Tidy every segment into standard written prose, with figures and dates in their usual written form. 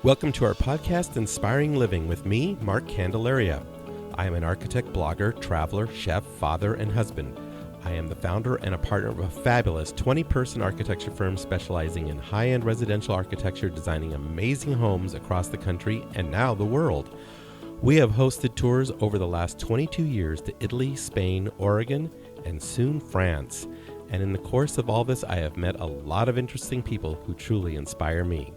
Welcome to our podcast, Inspiring Living, with me, Mark Candelaria. I am an architect, blogger, traveler, chef, father, and husband. I am the founder and a partner of a fabulous 20-person architecture firm specializing in high-end residential architecture, designing amazing homes across the country and now the world. We have hosted tours over the last 22 years to Italy, Spain, Oregon, and soon France. And in the course of all this, I have met a lot of interesting people who truly inspire me.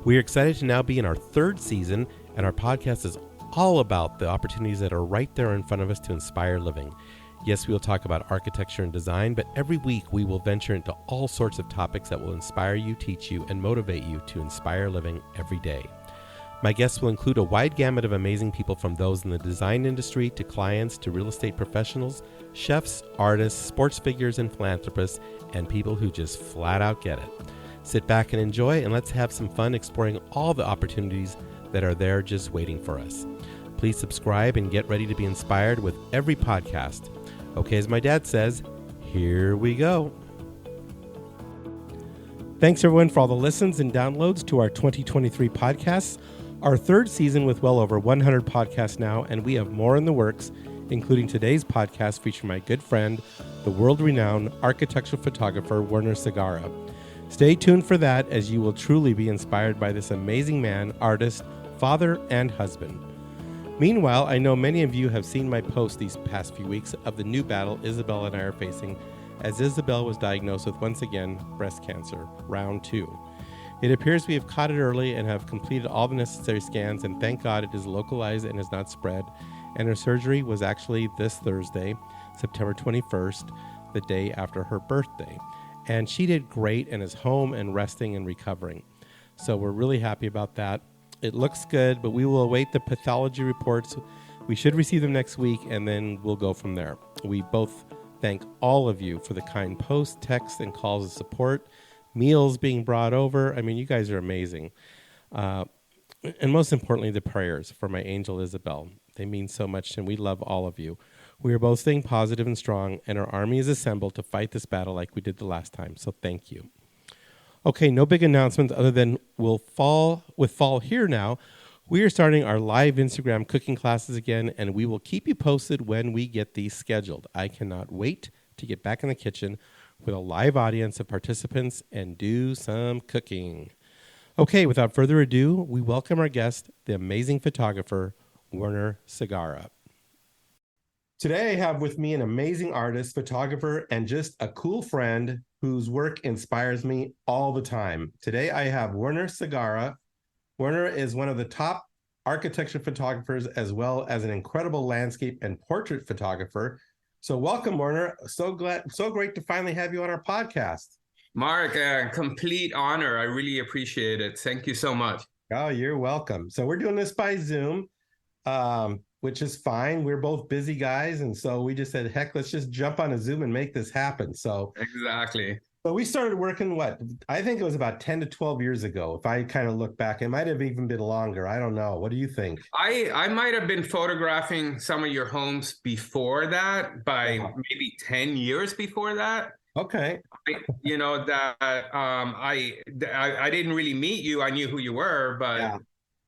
We are excited to now be in our third season, and our podcast is all about the opportunities that are right there in front of us to inspire living. Yes, we will talk about architecture and design, but every week we will venture into all sorts of topics that will inspire you, teach you, and motivate you to inspire living every day. My guests will include a wide gamut of amazing people, from those in the design industry to clients to real estate professionals, chefs, artists, sports figures, and philanthropists, and people who just flat out get it. Sit back and enjoy, and let's have some fun exploring all the opportunities that are there just waiting for us. Please subscribe and get ready to be inspired with every podcast. Okay, as my dad says, here we go. Thanks everyone for all the listens and downloads to our 2023 podcasts, our third season with well over 100 podcasts now, and we have more in the works, including today's podcast featuring my good friend, the world-renowned architectural photographer Werner Segarra. Stay tuned for that, as you will truly be inspired by this amazing man, artist, father, and husband. Meanwhile, I know many of you have seen my post these past few weeks of the new battle Isabel and I are facing, as Isabel was diagnosed with, once again, breast cancer, round 2. It appears we have caught it early and have completed all the necessary scans, and thank God it is localized and has not spread, and her surgery was actually this Thursday, September 21st, the day after her birthday. And she did great and is home and resting and recovering. So we're really happy about that. It looks good, but we will await the pathology reports. We should receive them next week, and then we'll go from there. We both thank all of you for the kind posts, texts, and calls of support, meals being brought over. I mean, you guys are amazing. And most importantly, the prayers for my angel Isabel. They mean so much, and we love all of you. We are both staying positive and strong, and our army is assembled to fight this battle like we did the last time, so thank you. Okay, no big announcements other than with fall here now, we are starting our live Instagram cooking classes again, and we will keep you posted when we get these scheduled. I cannot wait to get back in the kitchen with a live audience of participants and do some cooking. Okay, without further ado, we welcome our guest, the amazing photographer, Werner Segarra. Today I have with me an amazing artist, photographer, and just a cool friend whose work inspires me all the time. Today I have Werner Segarra. Werner is one of the top architecture photographers, as well as an incredible landscape and portrait photographer. So welcome, Werner. So great to finally have you on our podcast. Mark, complete honor. I really appreciate it. Thank you so much. Oh, you're welcome. So we're doing this by Zoom. Which is fine. We're both busy guys, and so we just said, heck, let's just jump on a Zoom and make this happen. So exactly. So we started working, I think it was about 10 to 12 years ago. If I kind of look back, it might have even been longer. I don't know. What do you think? I might have been photographing some of your homes before that, by maybe 10 years before that. Okay. I didn't really meet you. I knew who you were, but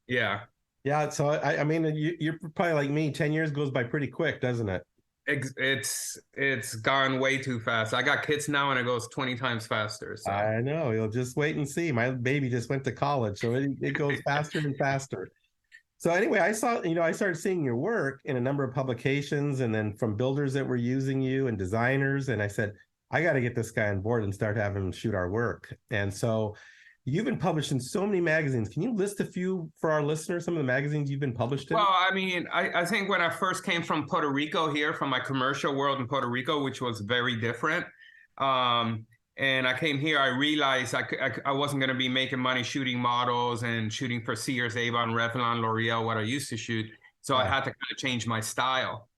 yeah. Yeah, so I mean, you're probably like me. 10 years goes by pretty quick, doesn't it? It's gone way too fast. I got kids now, and it goes 20 times faster. So. I know. You'll just wait and see. My baby just went to college, so it goes faster and faster. So anyway, I started seeing your work in a number of publications, and then from builders that were using you and designers, and I said, I got to get this guy on board and start having him shoot our work. And so you've been published in so many magazines. Can you list a few for our listeners, some of the magazines you've been published in? Well, I mean, I think when I first came from Puerto Rico here, from my commercial world in Puerto Rico, which was very different, and I came here, I realized I wasn't going to be making money shooting models and shooting for Sears, Avon, Revlon, L'Oreal, what I used to shoot. So I had to kind of change my style,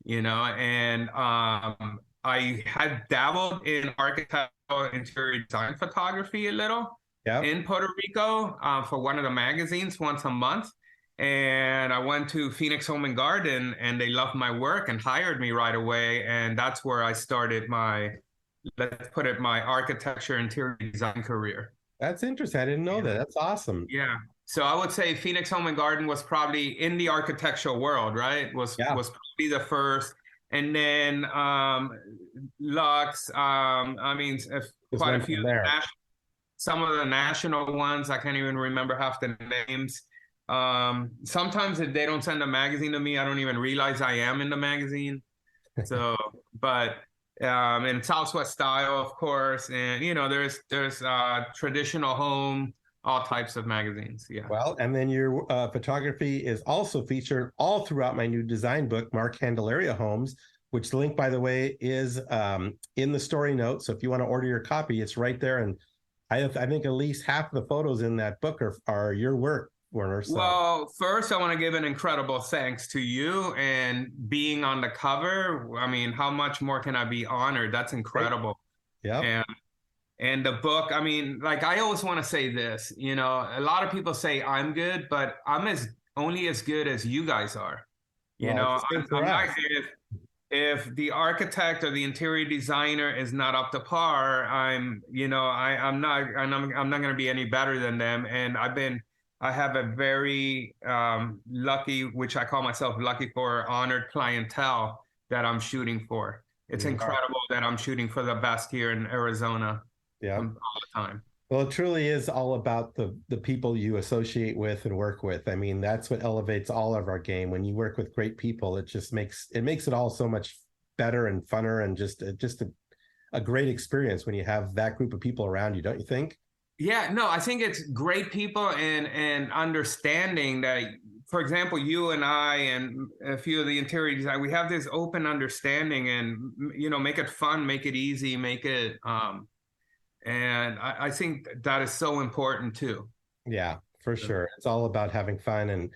and I had dabbled in architectural interior design photography a little. In Puerto Rico for one of the magazines once a month. And I went to Phoenix Home and Garden, and they loved my work and hired me right away. And that's where I started my architecture interior design career. That's interesting. I didn't know that. That's awesome. Yeah. So I would say Phoenix Home and Garden was probably in the architectural world, right? Yeah. Was probably the first. And then Lux, I mean, Just quite a went few from of the there. some of the national ones. I can't even remember half the names. Sometimes if they don't send a magazine to me, I don't even realize I am in the magazine. So, but in Southwest Style, of course, and there's traditional home, all types of magazines. Yeah. Well, and then your photography is also featured all throughout my new design book, Mark Candelaria Homes, which the link, by the way, is in the story notes. So if you want to order your copy, it's right there. And I think at least half the photos in that book are your work, Werner. So, Well, first, I want to give an incredible thanks to you and being on the cover. I mean, how much more can I be honored? That's incredible. yeah. And and the book, I mean, like I always want to say this, a lot of people say I'm good, but I'm only as good as you guys are. Well, it's the same for I'm not us. if the architect or the interior designer is not up to par, I'm not going to be any better than them. And I have a very lucky, which I call myself lucky for, honored clientele that I'm shooting for. It's You are. incredible that I'm shooting for the best here in Arizona Yeah. all the time. Well, it truly is all about the people you associate with and work with. I mean, that's what elevates all of our game. When you work with great people, it makes it all so much better and funner and just a great experience when you have that group of people around you, don't you think? Yeah, no, I think it's great people and understanding that, for example, you and I and a few of the interior design, we have this open understanding and make it fun, make it easy, make it and I think that is so important too. Yeah, for sure. It's all about having fun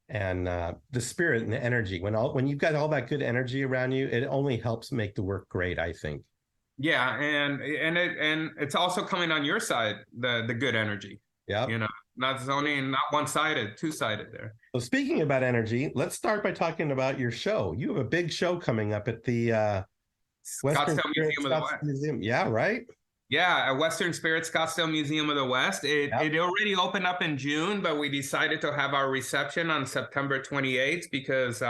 and the spirit and the energy. When you've got all that good energy around you, it only helps make the work great, I think. Yeah, and it's also coming on your side, the good energy. Yeah. You know, not one-sided, two-sided there. So speaking about energy, let's start by talking about your show. You have a big show coming up at the Western Scottsdale Spirit Museum of the Scottsdale West. Museum. Yeah, right. Yeah, at Western Spirit Scottsdale Museum of the West. Yep. It already opened up in June, but we decided to have our reception on September 28th because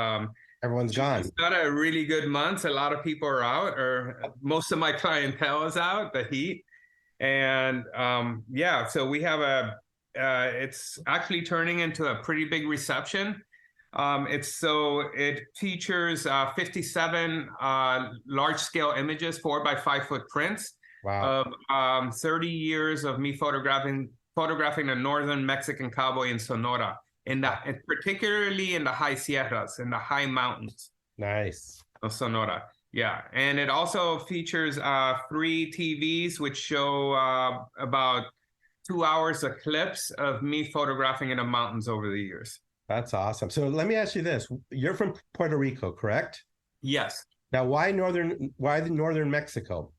Everyone's gone. it's not a really good month. A lot of people are out, or most of my clientele is out, the heat. And yeah, so we have it's actually turning into a pretty big reception. It features 57 large scale images, 4 by 5 foot prints Wow. of 30 years of me photographing the Northern Mexican Cowboy in Sonora, particularly in the high sierras, in the high mountains Nice. of Sonora. Yeah, and it also features 3 TVs which show about 2 hours of clips of me photographing in the mountains over the years. That's awesome. So let me ask you this. You're from Puerto Rico, correct? Yes. Now, why the northern Mexico?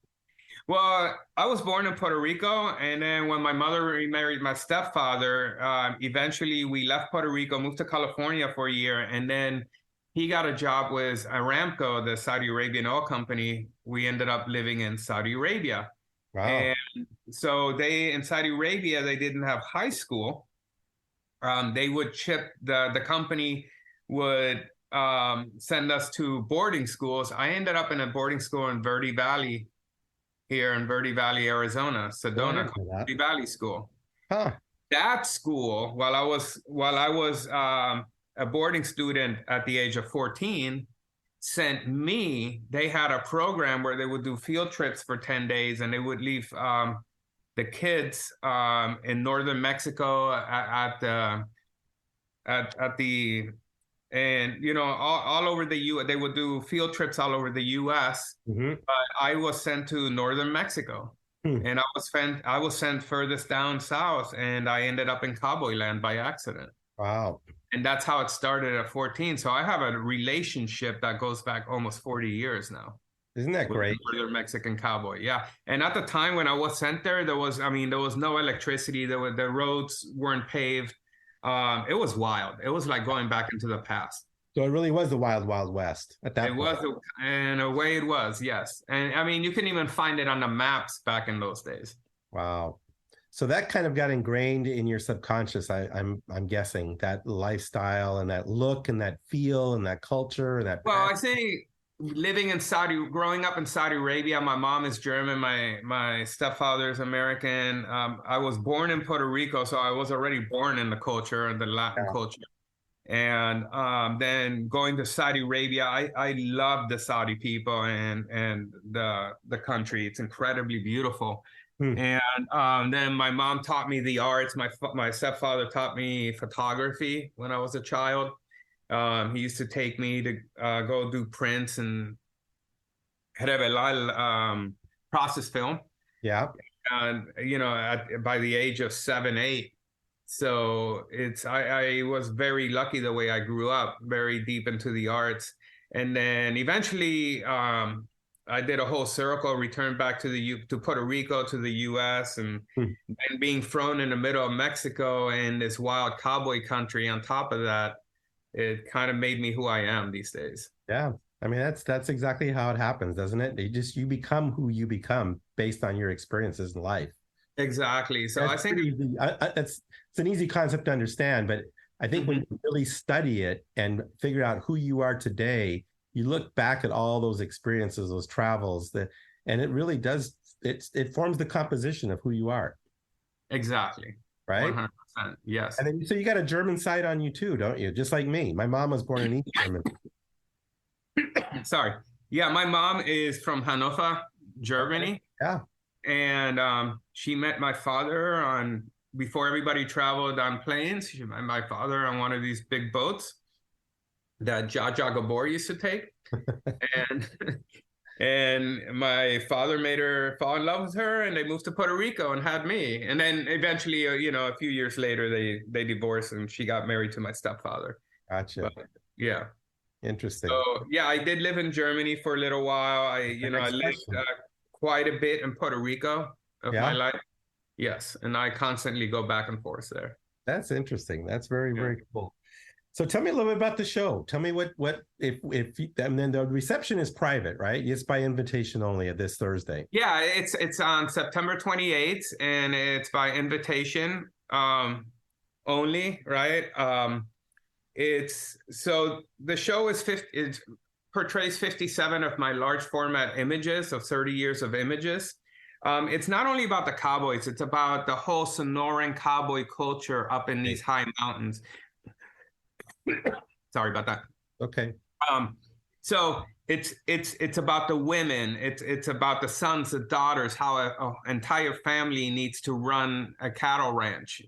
Well, I was born in Puerto Rico, and then when my mother remarried my stepfather, eventually we left Puerto Rico, moved to California for a year, and then he got a job with Aramco, the Saudi Arabian oil company. We ended up living in Saudi Arabia. Wow. And so in Saudi Arabia, they didn't have high school. They would the company would send us to boarding schools. I ended up in a boarding school in Verde Valley, here in Verde Valley, Arizona, Sedona, Verde Valley School. Huh. That school, while I was a boarding student at the age of 14, they had a program where they would do field trips for 10 days and they would leave the kids in northern Mexico at the and all over the U. They would do field trips all over the U.S. Mm-hmm. But I was sent to northern Mexico, and I was sent furthest down south, and I ended up in cowboy land by accident. Wow. And that's how it started at 14. So I have a relationship that goes back almost 40 years now. Isn't that great? With the Mexican Cowboy, yeah. And at the time when I was sent there, there was no electricity. The roads weren't paved. It was wild. It was like going back into the past. So it really was the wild, wild west at that point. In a way it was, yes. And I mean, you can even find it on the maps back in those days. Wow. So that kind of got ingrained in your subconscious. I'm guessing that lifestyle and that look and that feel and that culture and that. Well, I think growing up in Saudi Arabia, my mom is German, my stepfather is American. I was born in Puerto Rico, so I was already born in the culture and the Latin culture. And then going to Saudi Arabia, I love the Saudi people and the country. It's incredibly beautiful. And then my mom taught me the arts. My stepfather taught me photography when I was a child. He used to take me to go do prints and revelar process film. Yeah. And, by the age of 7, 8. So I was very lucky the way I grew up, very deep into the arts. And then eventually I did a whole circle, returned back to Puerto Rico, to the US, and being thrown in the middle of Mexico and this wild cowboy country on top of that, it kind of made me who I am these days. Yeah. I mean, that's exactly how it happens, doesn't it? You become who you become based on your experiences in life. Exactly. So that's I think it's an easy concept to understand, but I think when you really study it and figure out who you are today, you look back at all those experiences, those travels, and it really does, it forms the composition of who you are. Exactly. Right? 100%. Yes. And then, so you got a German side on you too, don't you? Just like me. My mom was born in East Germany. Sorry. Yeah, my mom is from Hanover, Germany. Okay. Yeah. And she met my father before everybody traveled on planes. She met my father on one of these big boats that Jaja Gabor used to take. and my father made her fall in love with her, and they moved to Puerto Rico and had me. And then eventually, a few years later, they divorced and she got married to my stepfather. Gotcha. But, yeah. Interesting. So, yeah, I did live in Germany for a little while. I lived quite a bit in Puerto Rico of my life. Yes. And I constantly go back and forth there. That's interesting. That's very, very cool. So tell me a little bit about the show. Tell me what and then the reception is private, right? It's by invitation only at this Thursday. Yeah, it's on September 28th and it's by invitation only, right? So the show it portrays 57 of my large format images of 30 years of images. It's not only about the cowboys, it's about the whole Sonoran cowboy culture up in these high mountains. Sorry about that. Okay. So it's about the women. It's about the sons, the daughters, how an entire family needs to run a cattle ranch.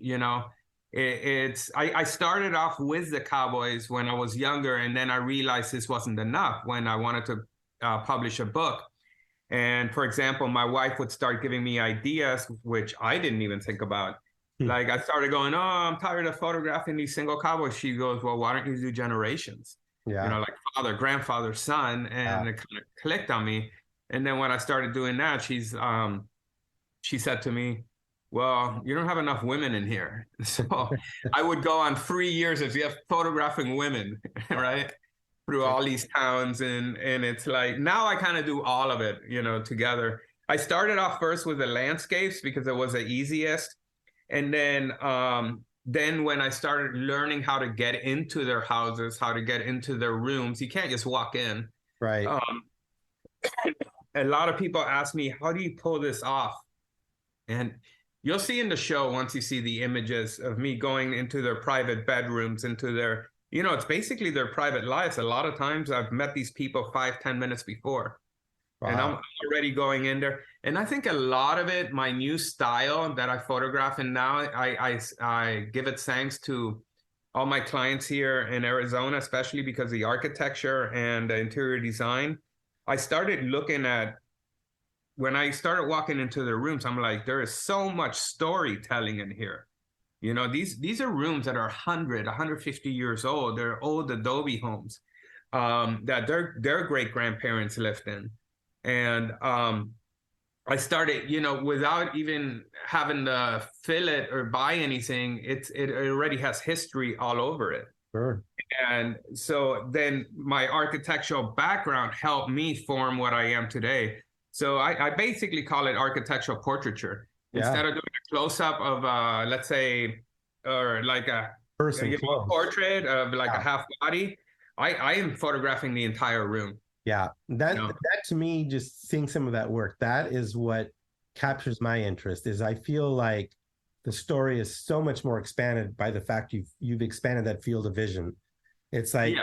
I started off with the cowboys when I was younger, and then I realized this wasn't enough when I wanted to publish a book. And for example, my wife would start giving me ideas, which I didn't even think about. Like I started going, I'm tired of photographing these single cowboys. She goes, well, why don't you do generations? Yeah. Like father, grandfather, son. And it kind of clicked on me. And then when I started doing that, she said to me, well, you don't have enough women in here. So I would go on 3 years of photographing women, right? Through all these towns. And it's like, now I kind of do all of it, together. I started off first with the landscapes because it was the easiest. And then when I started learning how to get into their houses, how to get into their rooms, you can't just walk in. Right. A lot of people ask me, how do you pull this off? And you'll see in the show, once you see the images of me going into their private bedrooms, into their, it's basically their private lives. A lot of times I've met these people 5-10 minutes before. Wow. And I'm already going in there. And I think a lot of it, my new style that I photograph in now, I give it thanks to all my clients here in Arizona, especially because the architecture and the interior design. I started looking at, when I started walking into their rooms, I'm like, there is so much storytelling in here. These are rooms that are 100, 150 years old. They're old adobe homes that their great-grandparents lived in. And I started, without even having to fill it or buy anything, it already has history all over it. Sure. And so then my architectural background helped me form what I am today. So I basically call it architectural portraiture. Instead of doing a close-up of, let's say, or like a Person a close. portrait of like a half body, I am photographing the entire room. Yeah, that to me, just seeing some of that work, that is what captures my interest. Is I feel like the story is so much more expanded by the fact you've expanded that field of vision. It's like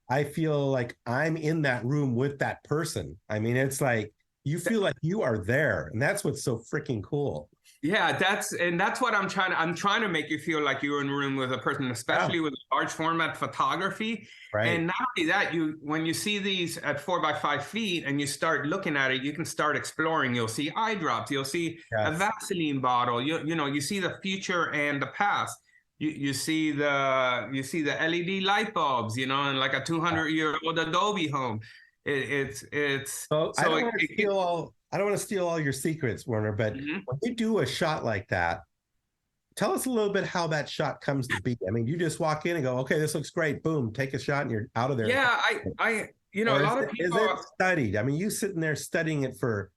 I feel like I'm in that room with that person. I mean, it's like you feel like you are there, and that's what's so freaking cool. Yeah, that's what I'm trying to make you feel like you're in a room with a person, especially with large format photography. Right. And not only that, when you see these at 4 by 5 feet and you start looking at it, you can start exploring. You'll see eye drops, you'll see a Vaseline bottle, you see the future and the past. You see the LED light bulbs, and like a 200-year-old Adobe home. It's so I don't want to steal all your secrets, Werner, but when you do a shot like that, tell us a little bit how that shot comes to be. I mean, you just walk in and go, okay, this looks great. Boom, take a shot and you're out of there. Yeah, a lot of people. Is it studied? I mean, you sitting there studying it for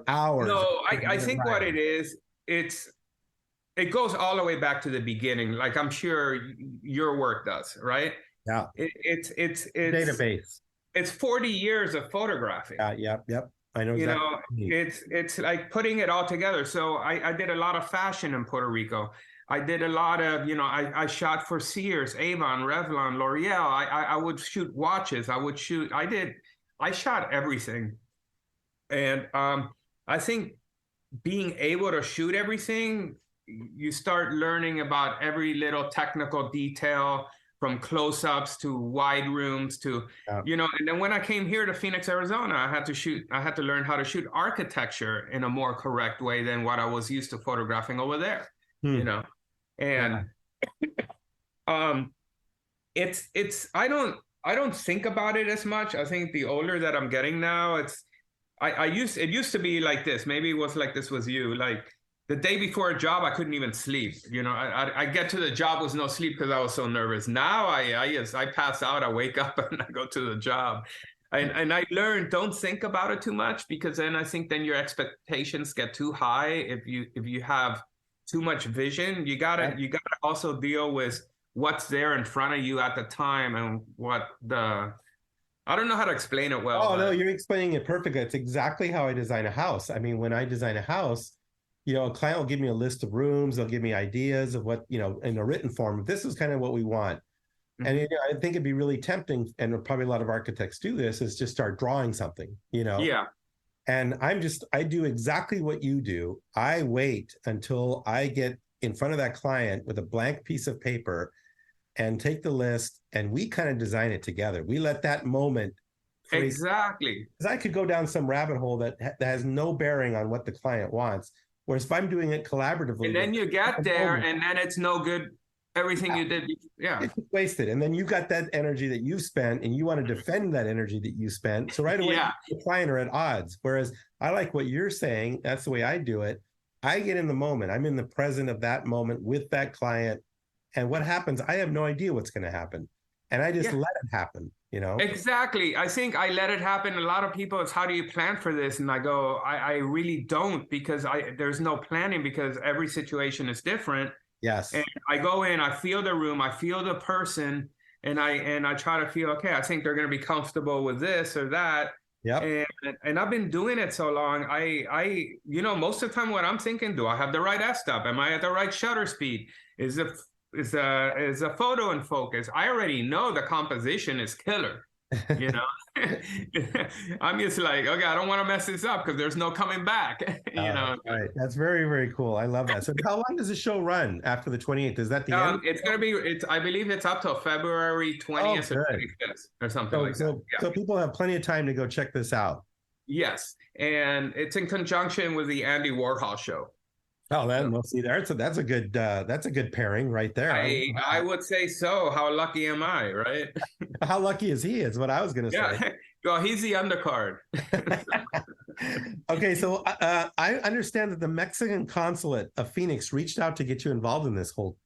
hours. No, I think what it is, it goes all the way back to the beginning. Like I'm sure your work does, right? Yeah. It's database. It's 40 years of photographing. Yep. I know exactly. It's like putting it all together. So I did a lot of fashion in Puerto Rico. I did a lot of, I shot for Sears, Avon, Revlon, L'Oreal. I would shoot watches. I shot everything. And I think being able to shoot everything, you start learning about every little technical detail, from close-ups to wide rooms to, and then when I came here to Phoenix, Arizona, I had to learn how to shoot architecture in a more correct way than what I was used to photographing over there, and I don't think about it as much. I think the older that I'm getting now, it used to be like this. Maybe it was like this with you, like, the day before a job, I couldn't even sleep. I get to the job with no sleep because I was so nervous. Now I pass out, I wake up and I go to the job. And I learned, don't think about it too much, because then I think then your expectations get too high. If you have too much vision, you gotta also deal with what's there in front of you at the time and I don't know how to explain it well. Oh, no, you're explaining it perfectly. It's exactly how I design a house. I mean, when I design a house, a client will give me a list of rooms. They'll give me ideas of what, in a written form. This is kind of what we want. And I think it'd be really tempting, and probably a lot of architects do this, is just start drawing something, Yeah. And I do exactly what you do. I wait until I get in front of that client with a blank piece of paper and take the list, and we kind of design it together. We let that moment. Exactly. Because I could go down some rabbit hole that has no bearing on what the client wants. Whereas if I'm doing it collaboratively, and then you get there, and then it's no good. Everything you did, it's wasted. And then you got that energy that you spent, and you want to defend that energy that you spent. So right away, the client are at odds. Whereas I like what you're saying. That's the way I do it. I get in the moment. I'm in the present of that moment with that client, and what happens, I have no idea what's going to happen, and I just let it happen. Exactly. I think I let it happen. A lot of people, it's how do you plan for this? And I go, I really don't, because there's no planning, because every situation is different. Yes. And I go in, I feel the room, I feel the person, and I try to feel, okay, I think they're going to be comfortable with this or that. Yeah. And I've been doing it so long. I most of the time what I'm thinking, do I have the right f-stop? Am I at the right shutter speed? Is a photo in focus? I already know the composition is killer. I'm just like, okay, I don't want to mess this up because there's no coming back. Right. That's very, very cool. I love that. So how long does the show run after the 28th? Is that the end? It's going to be, I believe it's up till February 20th or 25th or something like that. So people have plenty of time to go check this out. Yes. And it's in conjunction with the Andy Warhol show. Oh, that's a good pairing right there. I would say so. How lucky am I, right? How lucky is he? Is what I was going to say. Well, he's the undercard. Okay, so I understand that the Mexican consulate of Phoenix reached out to get you involved in this whole.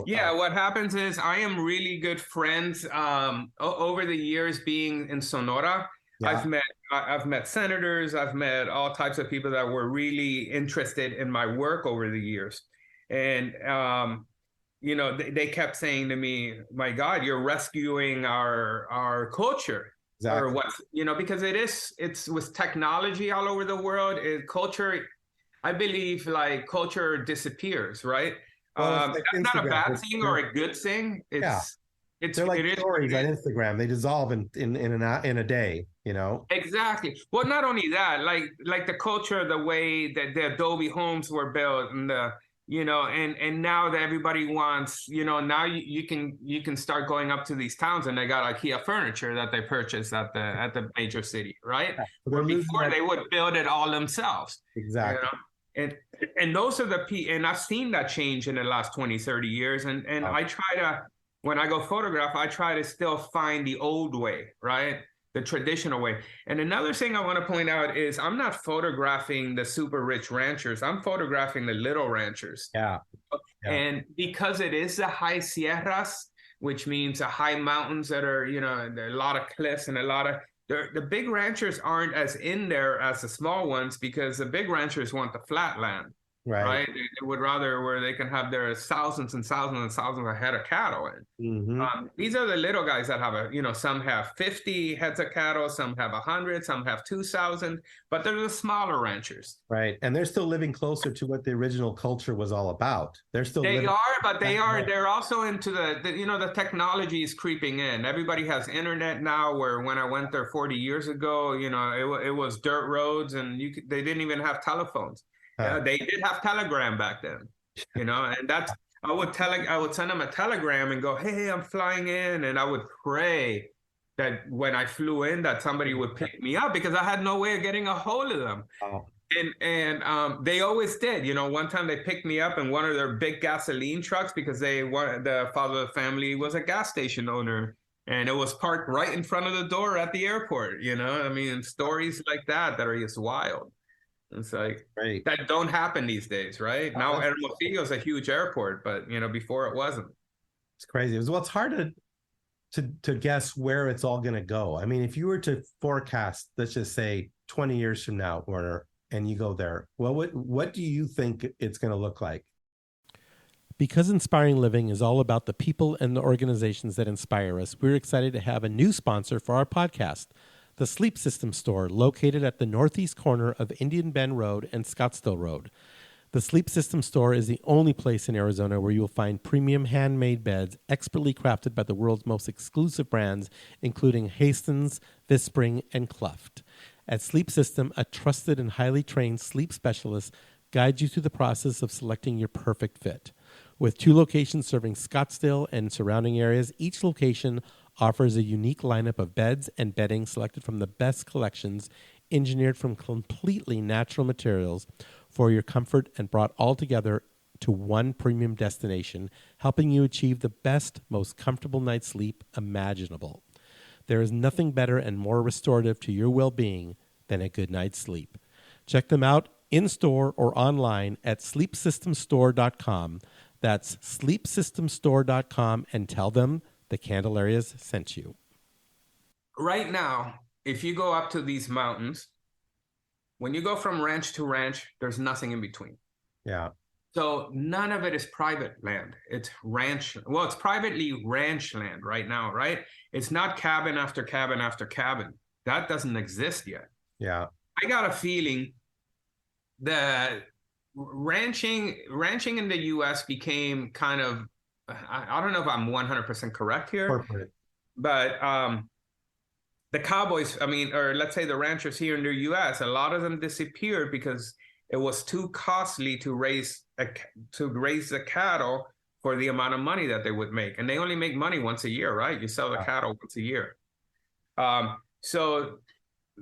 Yeah, what happens is I am really good friends over the years being in Sonora. Yeah. I've met I've met senators, I've met all types of people that were really interested in my work over the years. And, they kept saying to me, my God, you're rescuing our culture. Or Exactly. what's, because it's with technology all over the world, culture, I believe like culture disappears, right? Well, it's like That's not a Instagram. bad thing or a good thing. Yeah, It they're like is what stories it on is. Instagram. They dissolve in a day, you know? Exactly. Well, not only that, like the culture, the way that the Adobe homes were built, and and now that everybody wants, now you can start going up to these towns and they got IKEA furniture that they purchased at the major city, right? Yeah. So they're Where losing before that. they would build it all themselves, you know. Exactly. And those are and I've seen that change in the last 20, 30 years. And Wow. I try to, when I go photograph, I try to still find the old way, right? The traditional way. And another thing I want to point out is I'm not photographing the super rich ranchers. I'm photographing the little ranchers. Yeah. Yeah. And because it is the high sierras, which means the high mountains that are, there are a lot of cliffs and the big ranchers aren't as in there as the small ones because the big ranchers want the flat land. Right. Right? They would rather where they can have their thousands and thousands and thousands of head of cattle in. Mm-hmm. These are the little guys that have some have 50 heads of cattle, some have 100, some have 2,000, but they're the smaller ranchers. Right. And they're still living closer to what the original culture was all about. They're still They living. are, but they're also into the technology is creeping in. Everybody has internet now, where when I went there 40 years ago, it was dirt roads and they didn't even have telephones. They did have telegram back then, and that's, I would send them a telegram and go, hey, I'm flying in. And I would pray that when I flew in, that somebody would pick me up because I had no way of getting a hold of them. Wow. And they always did. One time they picked me up in one of their big gasoline trucks because the father of the family was a gas station owner. And it was parked right in front of the door at the airport. I mean, stories like that are just wild. It's like Right. that don't happen these days, right? Now Hermosillo is a huge airport, but before it wasn't. It's crazy. It's hard to guess where it's all going to go. I mean, if you were to forecast, let's just say 20 years from now, Werner, and you go there, well, what do you think it's going to look like? Because Inspiring Living is all about the people and the organizations that inspire us, we're excited to have a new sponsor for our podcast, the Sleep System Store, located at the northeast corner of Indian Bend Road and Scottsdale Road. The Sleep System Store is the only place in Arizona where you'll find premium handmade beds expertly crafted by the world's most exclusive brands, including Hastings, Vispring, and Cluft. At Sleep System, a trusted and highly trained sleep specialist guides you through the process of selecting your perfect fit. With 2 locations serving Scottsdale and surrounding areas, each location offers a unique lineup of beds and bedding selected from the best collections, engineered from completely natural materials for your comfort and brought all together to one premium destination, helping you achieve the best, most comfortable night's sleep imaginable. There is nothing better and more restorative to your well-being than a good night's sleep. Check them out in-store or online at sleepsystemstore.com. That's sleepsystemstore.com, and tell them the Candelarias sent you. Right now, if you go up to these mountains, when you go from ranch to ranch, there's nothing in between. Yeah. So none of it is private land. It's ranch. Well, it's privately ranch land right now, right? It's not cabin after cabin after cabin. That doesn't exist yet. Yeah. I got a feeling that ranching in the U.S. became kind of, I don't know if I'm 100% correct here, Corporate. but the cowboys, or let's say the ranchers here in the U.S., a lot of them disappeared because it was too costly to raise the cattle for the amount of money that they would make. And they only make money once a year, right? You sell the cattle once a year. So,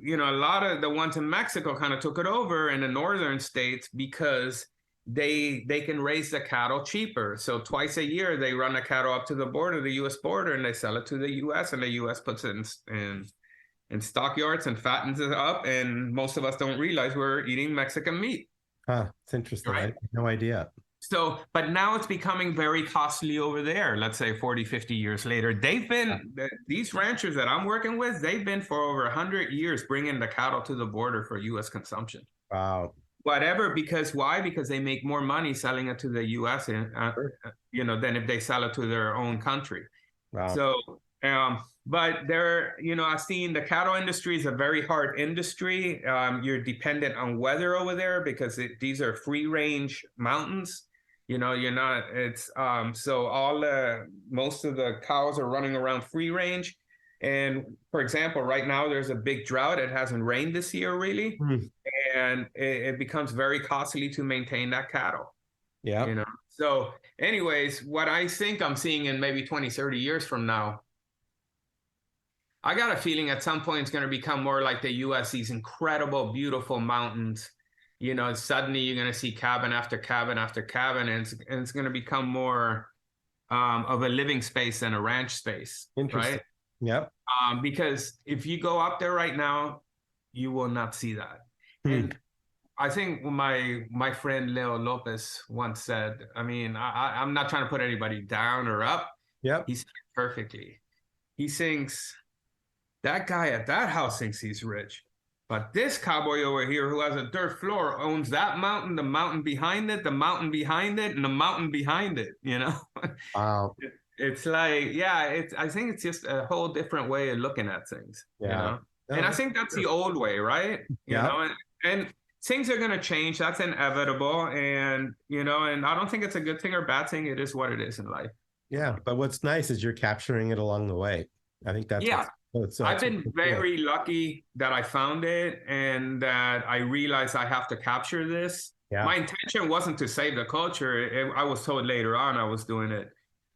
a lot of the ones in Mexico kind of took it over in the northern states because they can raise the cattle cheaper. So twice a year, they run the cattle up to the border, the U.S. border, and they sell it to the U.S. and the U.S. puts it in stockyards and fattens it up. And most of us don't realize we're eating Mexican meat. Huh. It's interesting. Right? I had no idea. So, but now it's becoming very costly over there. Let's say 40, 50 years later, these ranchers that I'm working with, they've been for over 100 years bringing the cattle to the border for U.S. consumption. Wow. Whatever, because why? Because they make more money selling it to the U.S. Than if they sell it to their own country. Wow. So, but I've seen the cattle industry is a very hard industry. You're dependent on weather over there because these are free range mountains. So most of the cows are running around free range. And for example, right now there's a big drought. It hasn't rained this year really. And it becomes very costly to maintain that cattle. Yeah. So anyways, what I think I'm seeing in maybe 20, 30 years from now, I got a feeling at some point it's going to become more like the U.S., these incredible, beautiful mountains. Suddenly you're going to see cabin after cabin after cabin, and it's going to become more of a living space than a ranch space. Interesting. Right? Yep. Because if you go up there right now, you will not see that. And I think my friend Leo Lopez once said, I'm not trying to put anybody down or up. Yep. He said it perfectly. He thinks that guy at that house thinks he's rich. But this cowboy over here who has a dirt floor owns that mountain, the mountain behind it, the mountain behind it, and the mountain behind it, Wow. It's like, I think it's just a whole different way of looking at things, No, and I think that's the old way, right? And things are going to change. That's inevitable. And I don't think it's a good thing or bad thing. It is what it is in life. Yeah. But what's nice is you're capturing it along the way. I think that's I've been very lucky that I found it and that I realized I have to capture this. Yeah. My intention wasn't to save the culture. I was told later on I was doing it.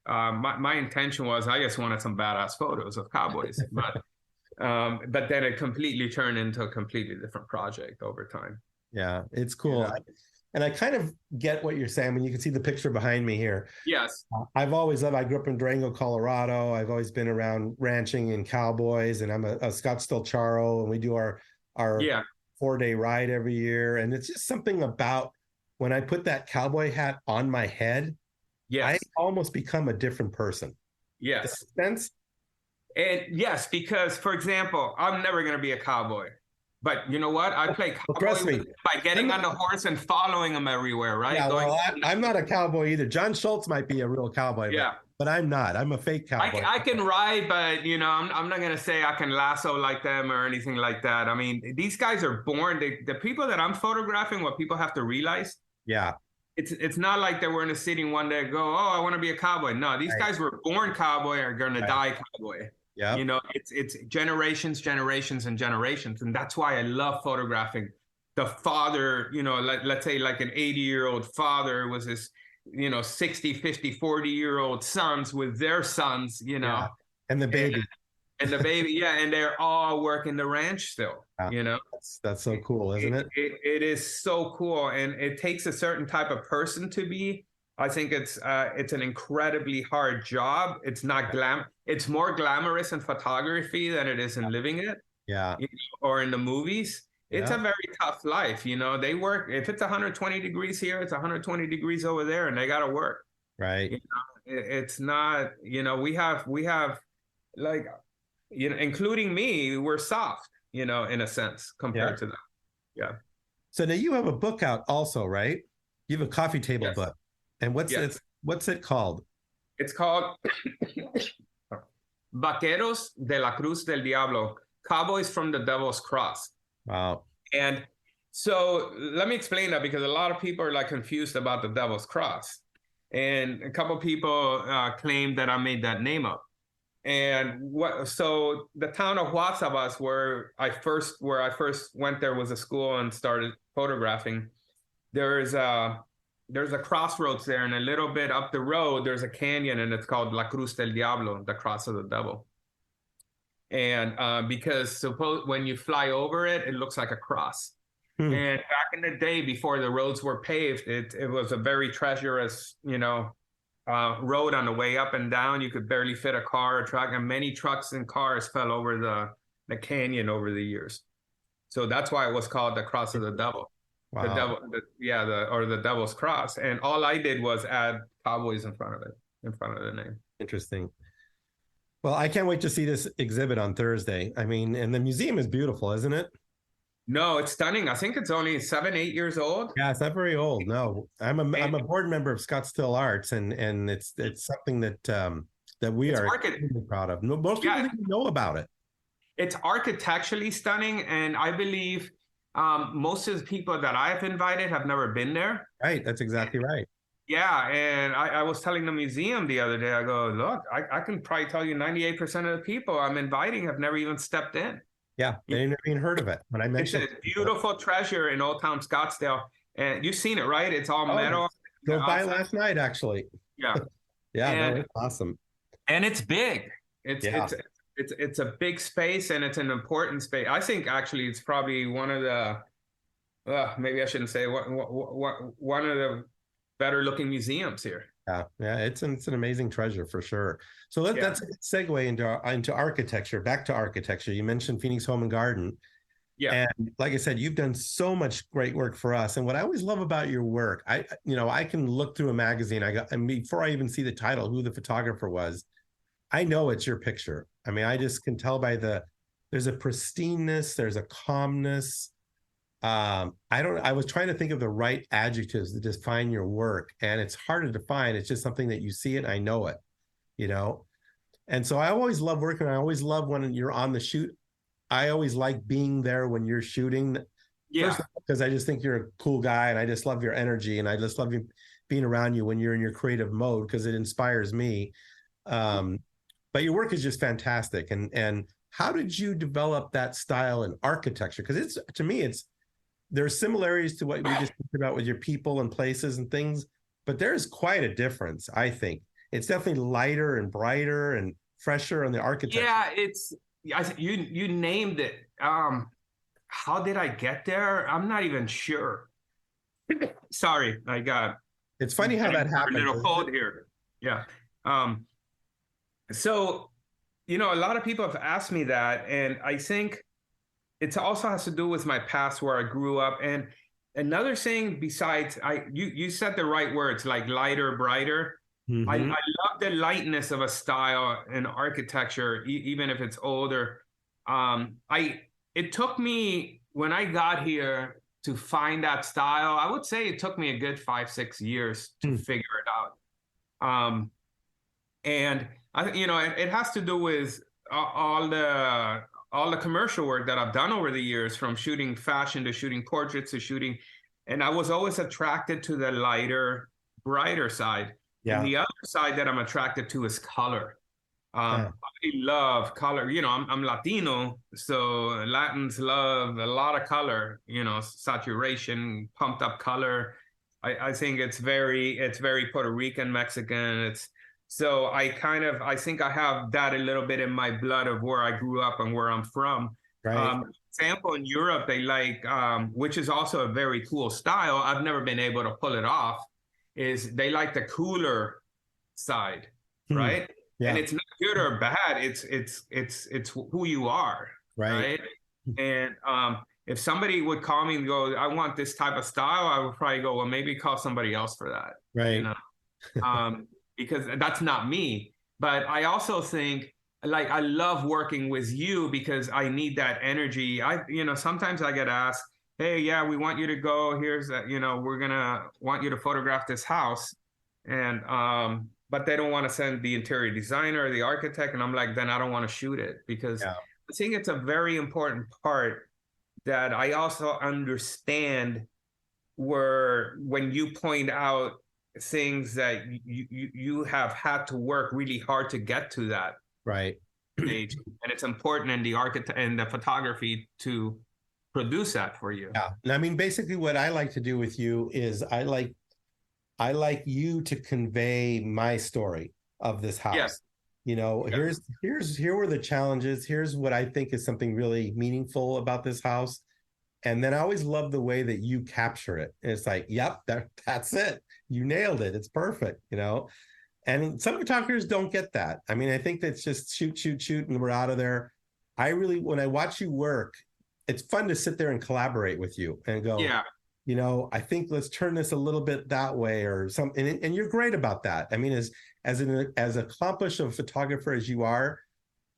My intention was I just wanted some badass photos of cowboys, but then it completely turned into a completely different project over time. Yeah, it's cool. And I kind of get what you're saying when you can see the picture behind me here. Yes. I've always loved, I grew up in Durango, Colorado. I've always been around ranching and cowboys, and I'm a Scottsdale Charro, and we do our 4-day ride every year. And it's just something about when I put that cowboy hat on my head, I almost become a different person. Yes. Does that make sense? And yes, because for example, I'm never going to be a cowboy. But you know what? I play cowboy by getting on the horse and following them everywhere, right? Yeah, I'm not a cowboy either. John Schultz might be a real cowboy, but I'm not. I'm a fake cowboy. I can ride, but I'm not going to say I can lasso like them or anything like that. I mean, these guys are born. The people that I'm photographing, what people have to realize, it's not like they were in a city one day and go, oh, I want to be a cowboy. No, these guys were born cowboy or going to die cowboy. Yeah. It's generations, and generations. And that's why I love photographing the father, let's say like an 80-year-old father was his, 60, 50, 40-year-old sons with their sons, And the baby. And the baby, and they're all working the ranch still, That's so cool, isn't it? It is so cool. And it takes a certain type of person to be. I think it's an incredibly hard job. It's not it's more glamorous in photography than it is in living it. Yeah. Or in the movies. It's a very tough life. They work, if it's 120 degrees here, it's 120 degrees over there, and they got to work. Right. It's not, we have like, including me, we're soft, in a sense compared to them. Yeah. So now you have a book out also, right? You have a coffee table book. And what's it called? It's called Vaqueros de la Cruz del Diablo, Cowboys from the Devil's Cross. Wow. And so let me explain that, because a lot of people are like confused about the Devil's Cross. And a couple of people claim that I made that name up. And so the town of Guasabas, where I first went there, was a school and started photographing. There's a crossroads there, and a little bit up the road, there's a canyon, and it's called La Cruz del Diablo, the cross of the devil. And because when you fly over it, it looks like a cross. And back in the day, before the roads were paved, it was a very treacherous, road on the way up and down. You could barely fit a car or truck, and many trucks and cars fell over the canyon over the years. So that's why it was called the Cross of the Devil. The Wow. devil, the devil's cross, and all I did was add cowboys in front of it, in front of the name. Interesting. Well, I can't wait to see this exhibit on Thursday. I mean, and the museum is beautiful, isn't it? No, it's stunning. I think it's only 7, 8 years old. Yeah, it's not very old. No, I'm a board member of Scottsdale Arts, and it's something that that we It's are market. extremely proud of. Most people Yeah, didn't know about it. it's architecturally stunning, and I believe most of the people that I've invited have never been there. Right, that's exactly right. Yeah, and I was telling the museum the other day, I go, look, I can probably tell you 98% of the people I'm inviting have never even stepped in. Yeah, they didn't even heard of it when I It's mentioned a beautiful treasure in Old Town Scottsdale. And you've seen it, right? It's all Oh, metal. drove by last night, actually. Yeah. Yeah, no, And it's awesome. it's big. It's Yeah. it's a big space, and it's an important space. I think actually it's probably one of the maybe I shouldn't say one of the better looking museums here. Yeah, it's an amazing treasure for sure. So Yeah. that's a good segue into architecture. Back to architecture. You mentioned Phoenix Home and Garden, Yeah. and like I said, you've done so much great work for us. And what I always love about your work, I can look through a magazine. And before I even see the title, who the photographer was, I know it's your picture. I mean, I just can tell by there's a pristineness, there's a calmness. I was trying to think of the right adjectives to define your work, and it's harder to find. It's just something that you see it, and I know it, you know? And so I always love working. I always love when you're on the shoot. I always like being there when you're shooting. Yeah. First, because I just think you're a cool guy, and I just love your energy, and I just love you being around you when you're in your creative mode, because it inspires me. But your work is just fantastic. And how did you develop that style in architecture? Because to me, there's similarities to what we just talked about with your people and places and things, but there's quite a difference, I think. It's definitely lighter and brighter and fresher on the architecture. Yeah, you named it. How did I get there? I'm not even sure. Sorry, I got. It's funny how that happens. A little cold here. Yeah. So, a lot of people have asked me that, and I think it also has to do with my past where I grew up. And another thing besides, you said the right words, like lighter, brighter. Mm-hmm. I love the lightness of a style in architecture, even if it's older. It took me, when I got here, to find that style. I would say it took me a good 5-6 years to figure it out. And it has to do with all the commercial work that I've done over the years, from shooting fashion to shooting portraits to shooting. And I was always attracted to the lighter, brighter side. Yeah. And the other side that I'm attracted to is color. I love color. I'm Latino, so Latins love a lot of color, saturation, pumped up color. I think it's very Puerto Rican, Mexican. So I think I have that a little bit in my blood of where I grew up and where I'm from. Right. Example, in Europe, they like, which is also a very cool style. I've never been able to pull it off, is they like the cooler side, right? Yeah. And it's not good or bad. It's who you are, right? And if somebody would call me and go, I want this type of style, I would probably go, well, maybe call somebody else for that. Right. Because that's not me. But I also think, like, I love working with you because I need that energy. Sometimes I get asked, hey, yeah, we want you to go, here's that, we're gonna want you to photograph this house. And but they don't want to send the interior designer or the architect. And I'm like, then I don't want to shoot it, because I think it's a very important part that I also understand, where when you point out things that you have had to work really hard to get to that stage, and it's important in the architect and the photography to produce that for you. Yeah, and I mean, basically, what I like to do with you is I like you to convey my story of this house. Yeah. Here were the challenges. Here's what I think is something really meaningful about this house. And then I always love the way that you capture it. And it's like, yep, that's it. You nailed it. It's perfect, And some photographers don't get that. I mean, I think that's just shoot, and we're out of there. When I watch you work, it's fun to sit there and collaborate with you and go, I think let's turn this a little bit that way or something. And you're great about that. I mean, as accomplished a photographer as you are,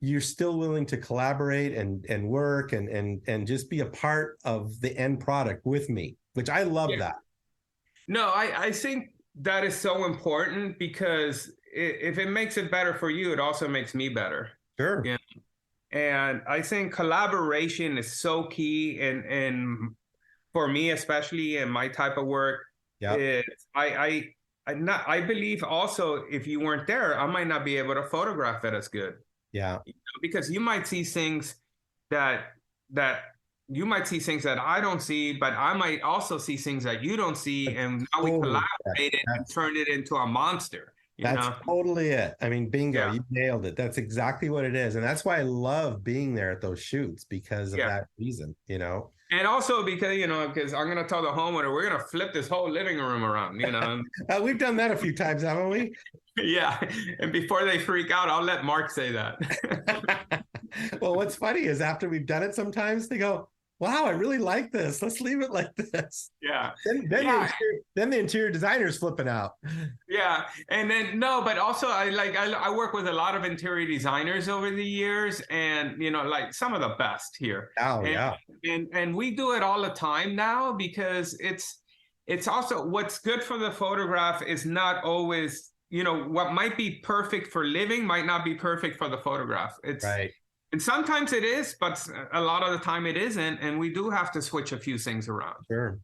you're still willing to collaborate and work and just be a part of the end product with me, which I love that. No, I think that is so important because if it makes it better for you, it also makes me better. Sure. You know? And I think collaboration is so key. And for me, especially in my type of work, I believe also if you weren't there, I might not be able to photograph it as good. Yeah. Because you might see things that I don't see, but I might also see things that you don't see, and now we collaborated and turned it into a monster. That's totally it. I mean, bingo, you nailed it. That's exactly what it is. And that's why I love being there at those shoots because of that reason, And also because, because I'm going to tell the homeowner, we're going to flip this whole living room around, We've done that a few times, haven't we? Yeah. And before they freak out, I'll let Mark say that. Well, what's funny is after we've done it, sometimes they go, wow, I really like this. Let's leave it like this. Yeah. Then the interior designer's flipping out. Yeah. And then, no, but also I work with a lot of interior designers over the years and, like some of the best here. Oh, yeah. And we do it all the time now because it's also what's good for the photograph is not always, what might be perfect for living might not be perfect for the photograph. It's right. And sometimes it is, but a lot of the time it isn't. And we do have to switch a few things around. Sure.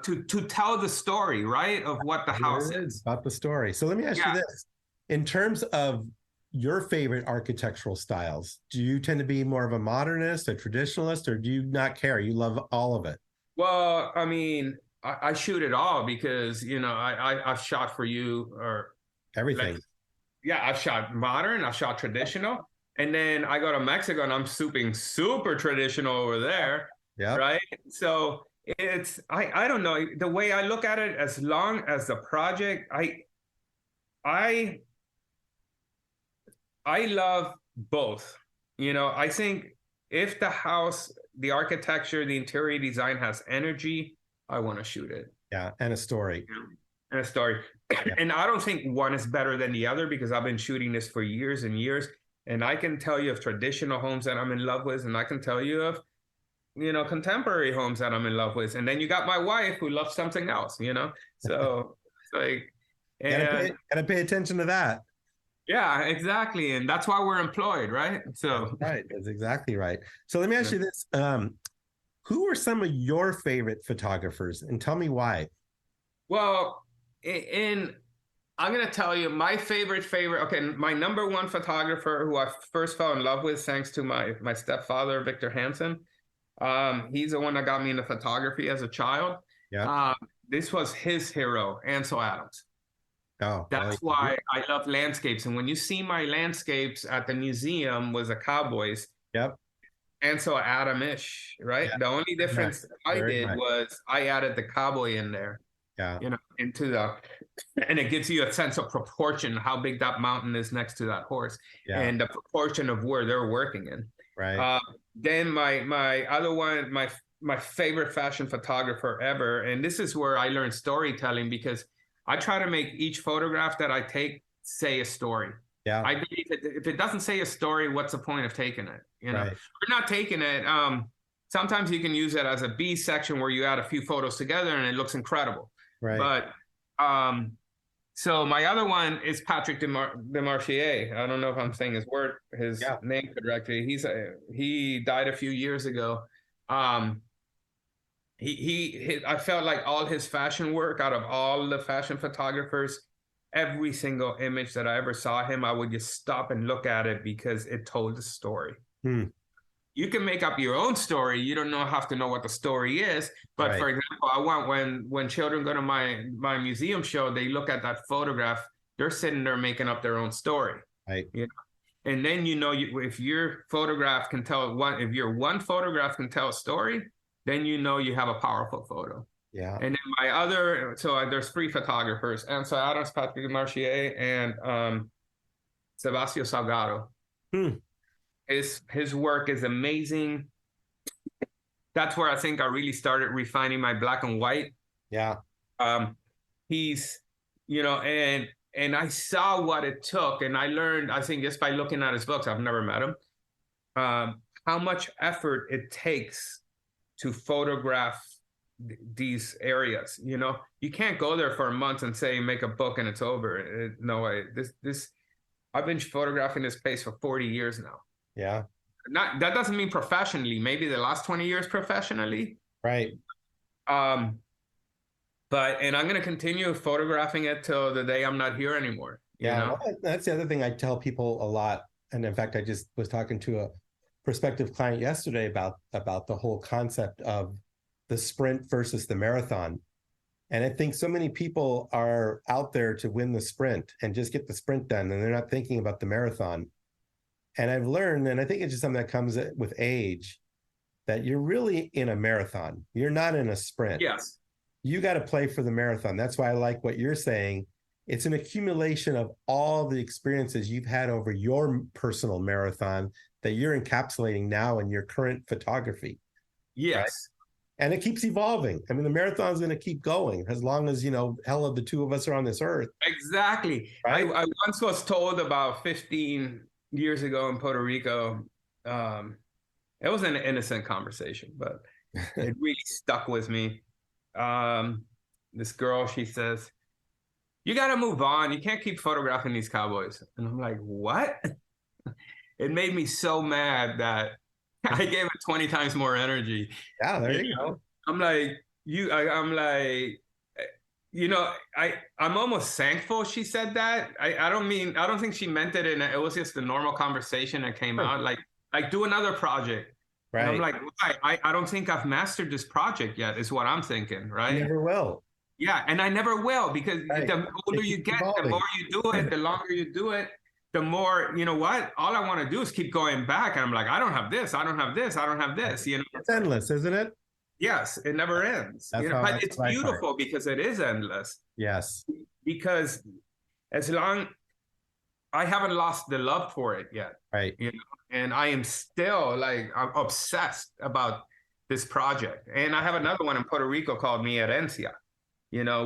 To tell the story, right, of what the house is. About the story. So let me ask you this. In terms of your favorite architectural styles, do you tend to be more of a modernist, a traditionalist, or do you not care? You love all of it? Well, I mean, I shoot it all because, I've shot for you or everything. I've shot modern, I've shot traditional. And then I go to Mexico and I'm shooting super traditional over there. Yeah. Right. So it's, I don't know, the way I look at it, as long as the project, I love both. I think if the house, the architecture, the interior design has energy, I want to shoot it. Yeah. And a story. And a story. Yeah. And I don't think one is better than the other because I've been shooting this for years and years. And I can tell you of traditional homes that I'm in love with, and I can tell you of, contemporary homes that I'm in love with. And then you got my wife who loves something else, So it's like, and gotta pay attention to that. Yeah, exactly. And that's why we're employed, right? So right, that's exactly right. So let me ask you this: who are some of your favorite photographers, and tell me why? Well, I'm going to tell you my favorite. Okay, my number one photographer who I first fell in love with, thanks to my stepfather, Victor Hansen. He's the one that got me into photography as a child. Yeah. This was his hero, Ansel Adams. Oh, that's why I love landscapes. And when you see my landscapes at the museum was the Cowboys. Yep. Ansel Adams-ish, right? Yeah. The only difference I did was I added the cowboy in there. Yeah. And it gives you a sense of proportion, how big that mountain is next to that horse, and the proportion of where they're working in. Right. Then my other one, my favorite fashion photographer ever, and this is where I learned storytelling because I try to make each photograph that I take say a story. Yeah. I believe if it doesn't say a story, what's the point of taking it? Right. We're not taking it. Sometimes you can use it as a B section where you add a few photos together and it looks incredible. Right. But so my other one is Patrick Demarchier. I don't know if I'm saying his name correctly. He died a few years ago. I felt like all his fashion work, out of all the fashion photographers, every single image that I ever saw him, I would just stop and look at it because it told the story. You can make up your own story. You don't have to know what the story is. But for example, I want when children go to my museum show, they look at that photograph, they're sitting there making up their own story. Right. And then if your photograph can tell if your one photograph can tell a story, then you have a powerful photo. Yeah. And then there's three photographers, Ansel Adams, Patrick Demarchier, and Sebastião Salgado. His work is amazing. That's where I think I really started refining my black and white. Yeah. Um, he's, and I saw what it took, and I learned, I think, just by looking at his books, I've never met him, how much effort it takes to photograph these areas. You can't go there for a month and say make a book and it's over. No way. This I've been photographing this place for 40 years now. Yeah. Not that doesn't mean professionally. Maybe the last 20 years professionally. Right. And I'm going to continue photographing it till the day I'm not here anymore. Yeah, well, that's the other thing I tell people a lot. And in fact, I just was talking to a prospective client yesterday about the whole concept of the sprint versus the marathon. And I think so many people are out there to win the sprint and just get the sprint done, and they're not thinking about the marathon. And I've learned, and I think it's just something that comes with age, that you're really in a marathon. You're not in a sprint. Yes. You got to play for the marathon. That's why I like what you're saying. It's an accumulation of all the experiences you've had over your personal marathon that you're encapsulating now in your current photography. Yes. Right? And it keeps evolving. I mean, the marathon's going to keep going as long as, hell of the two of us are on this earth. Exactly. Right? I once was told about 15 years ago in Puerto Rico, it was an innocent conversation, but it really stuck with me. This girl, she says, "You got to move on. You can't keep photographing these cowboys." And I'm like, what? It made me so mad that I gave it 20 times more energy. Yeah, there you go. I'm like, I'm almost thankful she said that. I don't think she meant it, and it was just a normal conversation that came out. Like do another project. Right. And I'm like, I don't think I've mastered this project yet, is what I'm thinking, right? You never will. Yeah, and I never will, because the older you get, the more you do it, the longer you do it, the more, you know what? All I want to do is keep going back. And I'm like, I don't have this, I don't have this, I don't have this. It's endless, isn't it? Yes, it never ends. But it's beautiful because it is endless. Yes. Because as long I haven't lost the love for it yet. Right. And I am still I'm obsessed about this project. And I have another one in Puerto Rico called Mi Herencia,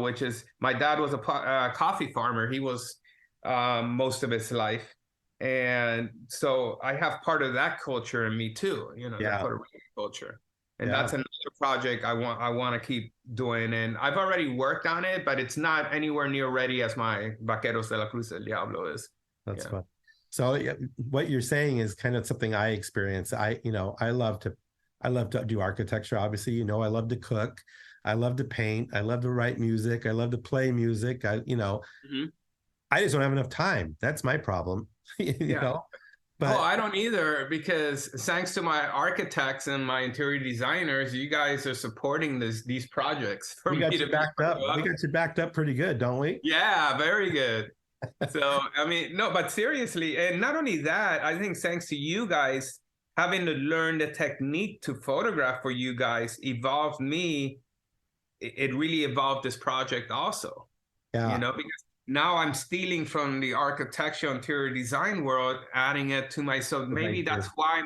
which is, my dad was a coffee farmer. He was most of his life. And so I have part of that culture in me too, the Puerto Rican culture. And that's another project I want to keep doing. And I've already worked on it, but it's not anywhere near ready as my Vaqueros de la Cruz del Diablo is. That's fun. So what you're saying is kind of something I experience. I love to do architecture. Obviously, I love to cook. I love to paint. I love to write music. I love to play music. I just don't have enough time. That's my problem. But I don't either, because thanks to my architects and my interior designers, you guys are supporting these projects for me to back up. We got you backed up pretty good, don't we? Yeah, very good. So, no, but seriously, and not only that, I think thanks to you guys having to learn the technique to photograph for you guys evolved me. It really evolved this project also. Yeah. Because now I'm stealing from the architectural interior design world, adding it to myself. Maybe that's why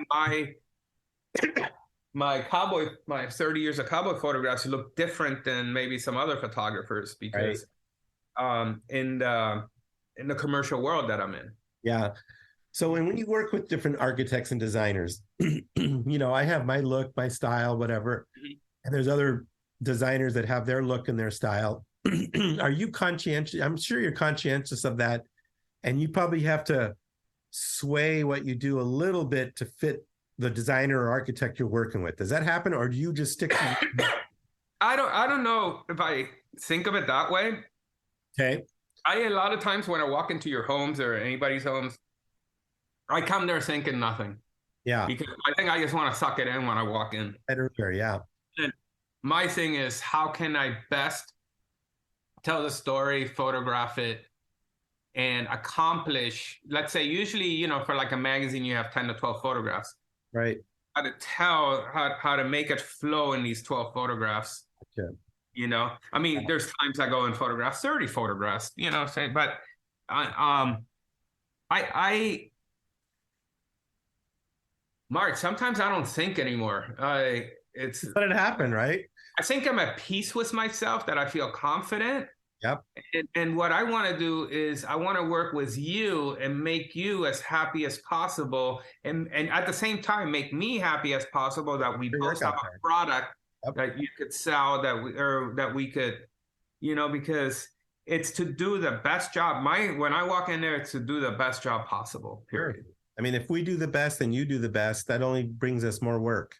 my 30 years of cowboy photographs look different than maybe some other photographers, because in the commercial world that I'm in. Yeah. So when you work with different architects and designers, I have my look, my style, whatever, and there's other designers that have their look and their style. Are you conscientious? I'm sure you're conscientious of that, and you probably have to sway what you do a little bit to fit the designer or architect you're working with. Does that happen, or do you just stick to I don't know if I think of it that way. Okay. A lot of times when I walk into your homes or anybody's homes, I come there thinking nothing. Yeah. Because I think I just want to suck it in when I walk in. Yeah. And my thing is, how can I best tell the story, photograph it, and accomplish, let's say, usually, for like a magazine, you have 10 to 12 photographs. Right. How to tell, how to make it flow in these 12 photographs. Okay. There's times I go and photograph 30 photographs, but Mark, sometimes I don't think anymore. Let it happen, right? I think I'm at peace with myself, that I feel confident. Yep. And what I want to do is I want to work with you and make you as happy as possible. And at the same time, make me happy as possible, that we both have a product that you could sell, that we could, because it's to do the best job. When I walk in there, it's to do the best job possible, period. Sure. I mean, if we do the best and you do the best, that only brings us more work.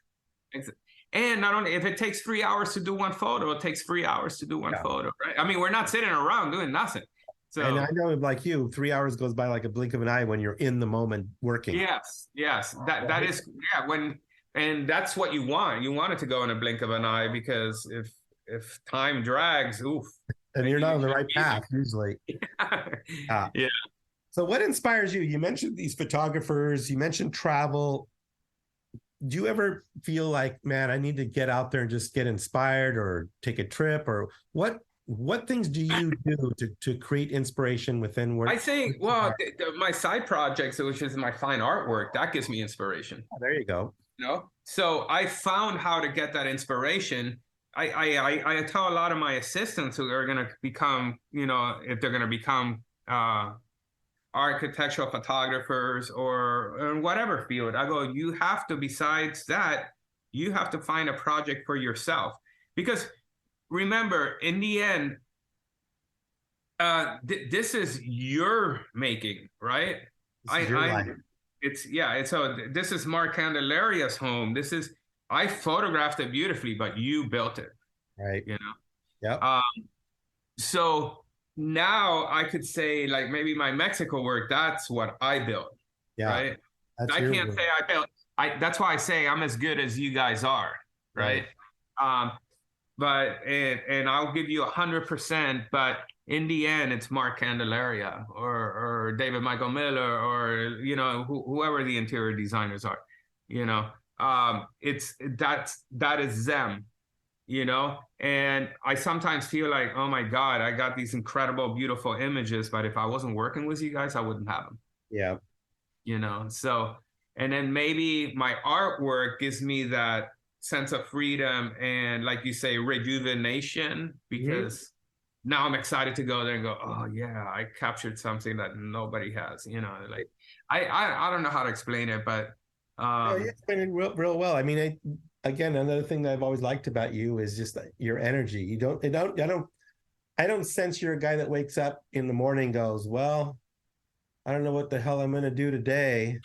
And not only, if it takes 3 hours to do one photo, it takes 3 hours to do one photo, right? I mean, we're not sitting around doing nothing. So, and I know, like you, 3 hours goes by like a blink of an eye when you're in the moment working. Yes. That is, and that's what you want. You want it to go in a blink of an eye, because if time drags, oof. And you're not on the right path usually. Yeah. So what inspires you? You mentioned these photographers, you mentioned travel. Do you ever feel like, man, I need to get out there and just get inspired, or take a trip, or what things do you do to create inspiration within work? I think, well, my side projects, which is my fine artwork, that gives me inspiration. Oh, there you go. So I found how to get that inspiration. I tell a lot of my assistants who are going to become, if they're going to become architectural photographers or in whatever field, I go, you have to, besides that, you have to find a project for yourself. Because remember, in the end, this is your making, right? This is your life. So this is Mark Candelaria's home. I photographed it beautifully, but you built it. Right. Yeah. So now I could say, like, maybe my Mexico work, that's what I built. Yeah. Right. I can't say I built. That's why I say I'm as good as you guys are. Right. But I'll give you 100%, but in the end, it's Mark Candelaria or David Michael Miller, or, whoever the interior designers are, that is them. And I sometimes feel like, oh my God, I got these incredible, beautiful images, but if I wasn't working with you guys, I wouldn't have them. Yeah. So, and then maybe my artwork gives me that sense of freedom and, like you say, rejuvenation, because now I'm excited to go there and go, oh yeah, I captured something that nobody has, like, I don't know how to explain it, but you explained it real well. I mean, again, another thing that I've always liked about you is just your energy. I don't sense you're a guy that wakes up in the morning and goes, well, I don't know what the hell I'm going to do today.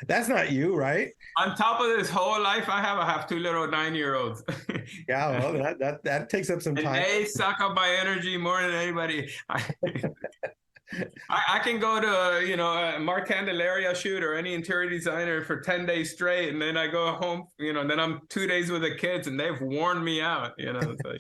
That's not you, right? On top of this whole life I have 2 little 9-year-olds. Yeah, well, that takes up some time. And they suck up my energy more than anybody. I can go to a Mark Candelaria shoot or any interior designer for 10 days straight, and then I go home, then I'm 2 days with the kids and they've worn me out. It's like...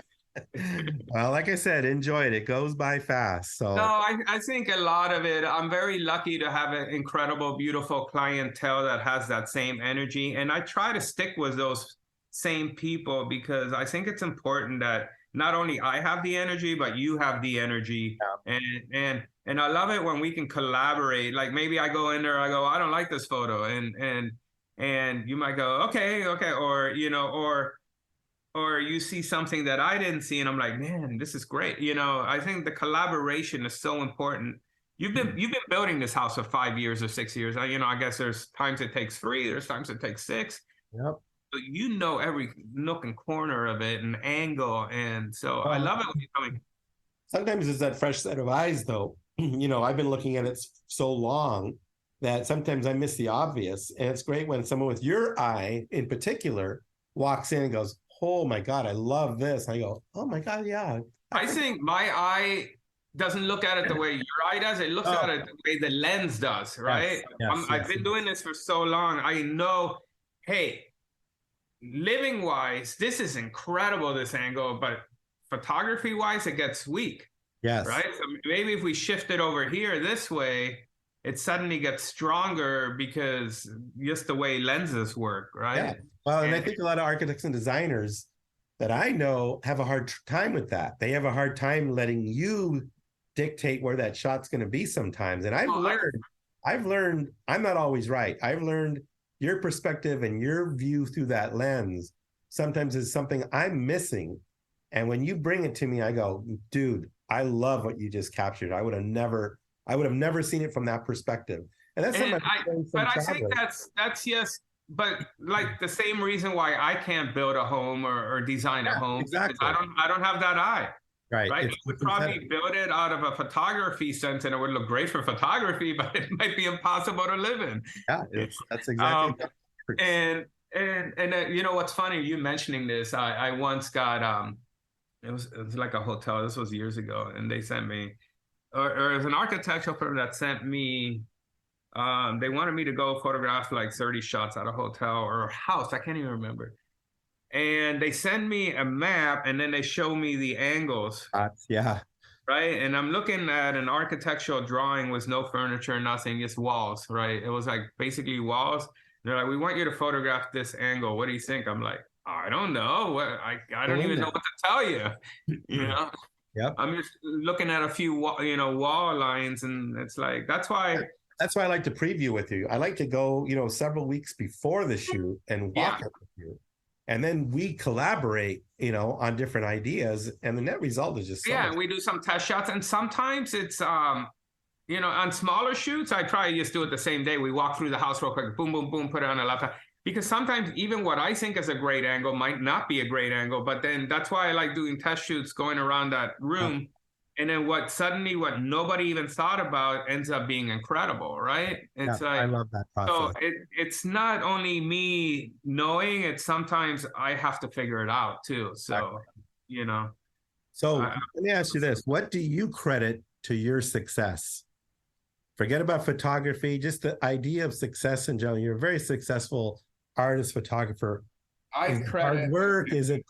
Well, like I said, enjoy it. It goes by fast. So no, I think a lot of it, I'm very lucky to have an incredible, beautiful clientele that has that same energy. And I try to stick with those same people, because I think it's important that not only I have the energy, but you have the energy. Yeah. And I love it when we can collaborate. Like, maybe I go in there, I go, I don't like this photo. And you might go, okay. Or you see something that I didn't see, and I'm like, man, this is great. I think the collaboration is so important. You've been building this house for 5 years or 6 years. I guess there's times it takes 3, there's times it takes 6. Yep. But every nook and corner of it and angle, and so I love it when you come in. Sometimes it's that fresh set of eyes, though. I've been looking at it so long that sometimes I miss the obvious, and it's great when someone with your eye in particular walks in and goes, oh my God, I love this. I go, oh my God, yeah. I think my eye doesn't look at it the way your eye does. It looks at it the way the lens does, right? I've been doing this for so long. I know, hey, living wise, this is incredible, this angle, but photography wise, it gets weak. Yes. Right? So maybe if we shift it over here this way, it suddenly gets stronger, because just the way lenses work, right? Yeah. Well, and I think a lot of architects and designers that I know have a hard time with that. They have a hard time letting you dictate where that shot's going to be sometimes. And I've learned I'm not always right. I've learned your perspective and your view through that lens sometimes is something I'm missing. And when you bring it to me, I go, dude, I love what you just captured. I would have never seen it from that perspective. And that's something but I think that's yes, but like the same reason why I can't build a home or design a home, exactly. Because I don't have that eye. Right. I would probably build it out of a photography sense, and it would look great for photography, but it might be impossible to live in. Yeah, that's exactly. And you know what's funny? You mentioning this, I once got it was like a hotel. This was years ago, and they sent me, or it was an architectural firm that sent me. They wanted me to go photograph like 30 shots at a hotel or a house. I can't even remember. And they send me a map, and then they show me the angles. Yeah. Right. And I'm looking at an architectural drawing with no furniture, nothing, just walls. Right. It was like basically walls. They're like, we want you to photograph this angle. What do you think? I'm like, I don't know. I don't even know what to tell you. You know. Yep. I'm just looking at a few wall lines, and it's like that's why I like to preview with you. I like to go several weeks before the shoot and walk it with you. And then we collaborate, on different ideas, and the net result is just we do some test shots, and sometimes it's on smaller shoots, I try to just do it the same day. We walk through the house real quick, boom, boom, boom, put it on a laptop. Because sometimes even what I think is a great angle might not be a great angle, but then that's why I like doing test shoots, going around that room. And then what nobody even thought about ends up being incredible, right? It's I love that process. So it's not only me knowing, it's sometimes I have to figure it out too. So, So let me ask you this. What do you credit to your success? Forget about photography, just the idea of success in general. You're a very successful artist, photographer. Hard work? Is it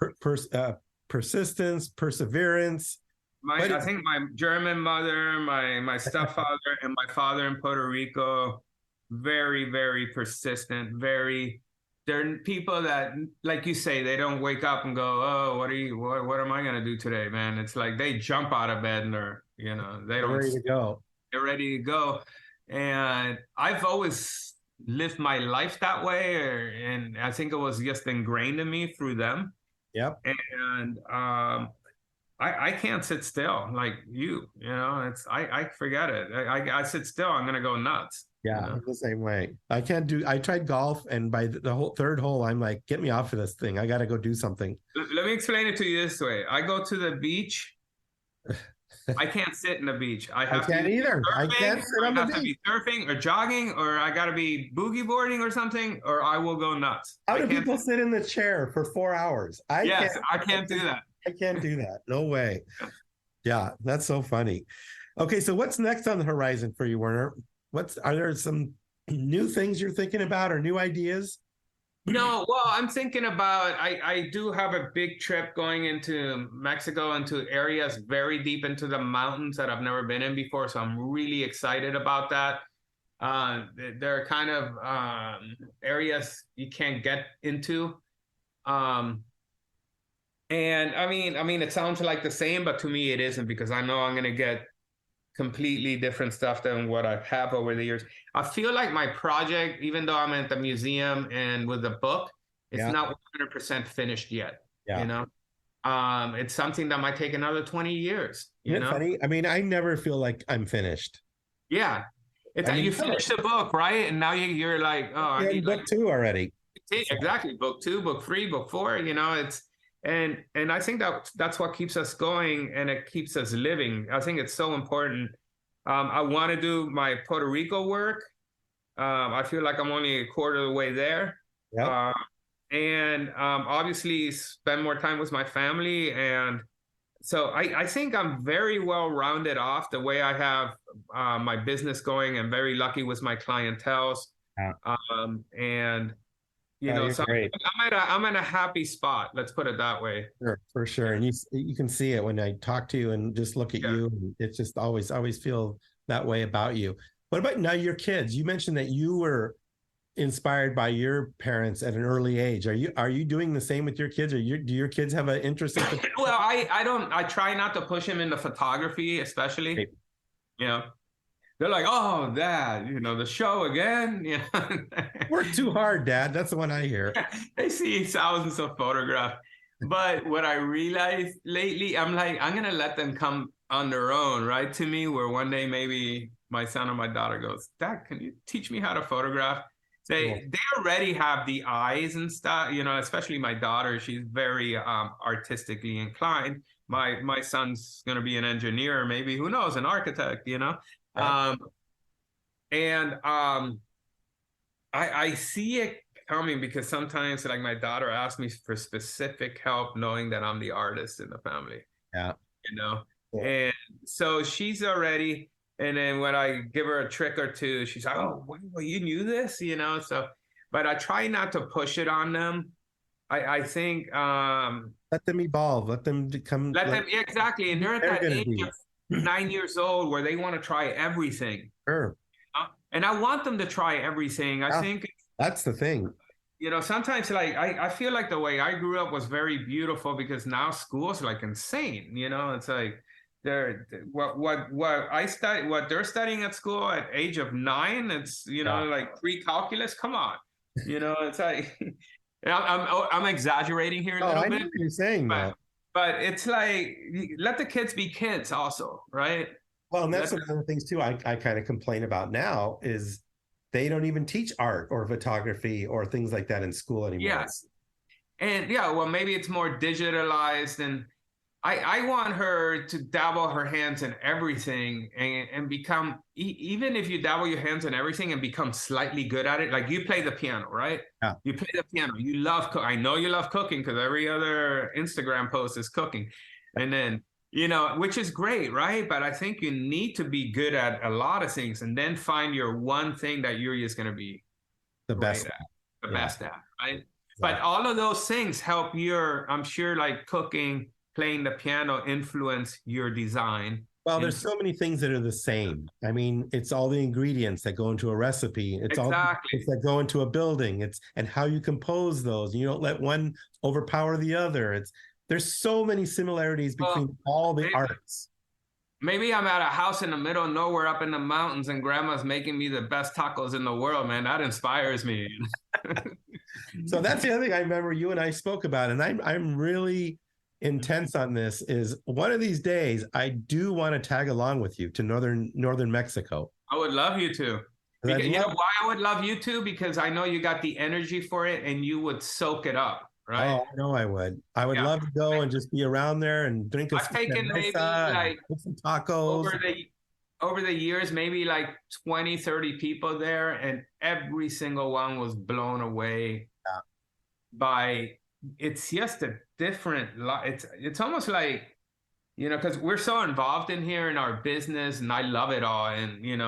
persistence, perseverance? I think my German mother, my stepfather, and my father in Puerto Rico, very, very persistent. They're people that, like you say, they don't wake up and go, "Oh, what am I gonna do today, man?" It's like they jump out of bed and they're ready to go. They're ready to go, and I've always lived my life that way, and I think it was just ingrained in me through them. Yep. And I can't sit still like I forget it. I sit still, I'm gonna go nuts. Yeah, the same way. I tried golf, and by the whole third hole, I'm like, get me off of this thing. I got to go do something. Let me explain it to you this way. I go to the beach. I can't sit in the beach. I can't either. I can't sit on the beach. I have to be surfing or jogging, or I got to be boogie boarding or something, or I will go nuts. How do people sit in the chair for 4 hours? I can't do that. I can't do that. No way. Yeah, that's so funny. Okay, so what's next on the horizon for you, Werner? Are there some new things you're thinking about or new ideas? No, well, I'm thinking about, I do have a big trip going into Mexico, into areas very deep into the mountains that I've never been in before. So I'm really excited about that. There are kind of areas you can't get into. And I mean, it sounds like the same, but to me it isn't, because I know I'm going to get completely different stuff than what I have over the years. I feel like my project, even though I'm at the museum and with the book, it's not 100% finished yet. It's something that might take another 20 years. Isn't it funny? I mean, I never feel like I'm finished. Yeah. You finished the book, right? And now you're like, oh, I need book 2 already. Exactly. Book 2, book 3, book 4, And I think that's what keeps us going, and it keeps us living. I think it's so important. I want to do my Puerto Rico work. I feel like I'm only a quarter of the way there. Yep. And obviously spend more time with my family. And so I think I'm very well rounded off the way I have my business going. I'm very lucky with my clientele. So I'm in a happy spot. Let's put it that way. Sure, for sure. And you can see it when I talk to you and just look at you. And it's just always feel that way about you. What about now your kids? You mentioned that you were inspired by your parents at an early age. Are you doing the same with your kids? Do your kids have an interest in Well, I try not to push them into photography, especially. they're like, oh, Dad, the show again. Work too hard, Dad. That's the one I hear. They see thousands of photographs. But what I realized lately, I'm like, I'm gonna let them come on their own, right? To me, where one day maybe my son or my daughter goes, Dad, can you teach me how to photograph? They already have the eyes and stuff, especially my daughter. She's very artistically inclined. My son's gonna be an engineer, maybe, who knows, an architect, Yeah. um, and I see it coming because sometimes, like, my daughter asks me for specific help, knowing that I'm the artist in the family. Yeah. Yeah. And so she's already. And then when I give her a trick or two, she's like, "Oh, well, you knew this," So, but I try not to push it on them. I think Let them evolve. Let them become. let them exactly, and they're at They're that going to age be. of 9 years old where they want to try everything. Sure. And I want them to try everything. I Yeah, think, that's the thing. sometimes, like, I feel like the way I grew up was very beautiful because now school's like insane. It's like what they're studying at school at age of 9. It's Yeah. like pre-calculus. Come on, it's like I'm exaggerating here a Oh, little I know bit, what you're saying, though. but it's like, let the kids be kids also, right? Well, and that's Let one of the things too I kind of complain about now is they don't even teach art or photography or things like that in school anymore. Yes. And yeah, well, maybe it's more digitalized, and I want her to dabble her hands in everything and become, even if you dabble your hands in everything and become slightly good at it, like you play the piano, right? Yeah. You play the piano. You love I know you love cooking because every other Instagram post is cooking. And then, which is great, right? But I think you need to be good at a lot of things and then find your one thing that you're just going to be The best. great at, the Yeah. best at, right? Exactly. But all of those things help I'm sure, like cooking, playing the piano, influence your design. Well, there's so many things that are the same. I mean, it's all the ingredients that go into a recipe. It's all the things that go into a building. And how you compose those. You don't let one overpower the other. There's so many similarities between all the arts. Maybe I'm at a house in the middle of nowhere up in the mountains and grandma's making me the best tacos in the world, man. That inspires me. So that's the other thing I remember you and I spoke about, and I'm really intense on this, is one of these days I do want to tag along with you to northern Mexico. I would love you to. Because, you know why I would love you to? Because I know you got the energy for it and you would soak it up, right? Oh, I know I would. I would love to go and just be around there and drink I've taken maybe like some tacos. Over the years, maybe like 20, 30 people there, and every single one was blown away by, it's just a different, it's almost like, because we're so involved in here in our business, and I love it all, and in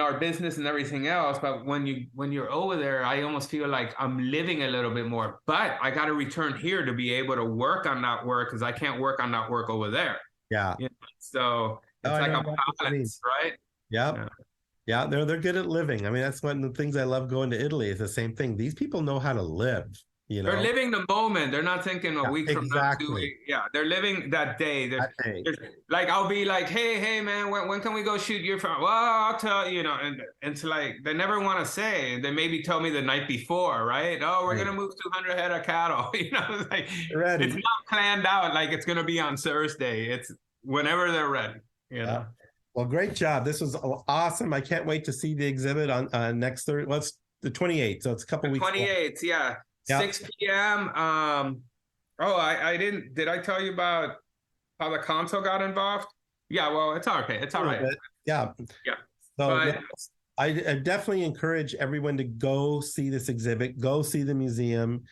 our business and everything else. But when you're over there, I almost feel like I'm living a little bit more. But I got to return here to be able to work on that work because I can't work on that work over there. Yeah. So it's like a balance, right? Yep. Yeah, they're good at living. I mean, that's one of the things I love going to Italy is the same thing. These people know how to live. They're living the moment. They're not thinking a week from now, 2 weeks. Yeah, they're living that day. Like, I'll be like, hey, man, when can we go shoot your film? Well, I'll tell you, and it's like they never want to say. They maybe tell me the night before, right? Oh, we're gonna move 200 head of cattle. It's like it's not planned out. Like it's gonna be on Thursday. It's whenever they're ready. Well, great job. This was awesome. I can't wait to see the exhibit on next Thursday. Well, it's the 28th, so it's a couple weeks. 28th, yeah. 6 p.m. I didn't. Did I tell you about how the council got involved? Yeah, well, it's okay. It's all right. Yeah. So I definitely encourage everyone to go see this exhibit, go see the museum.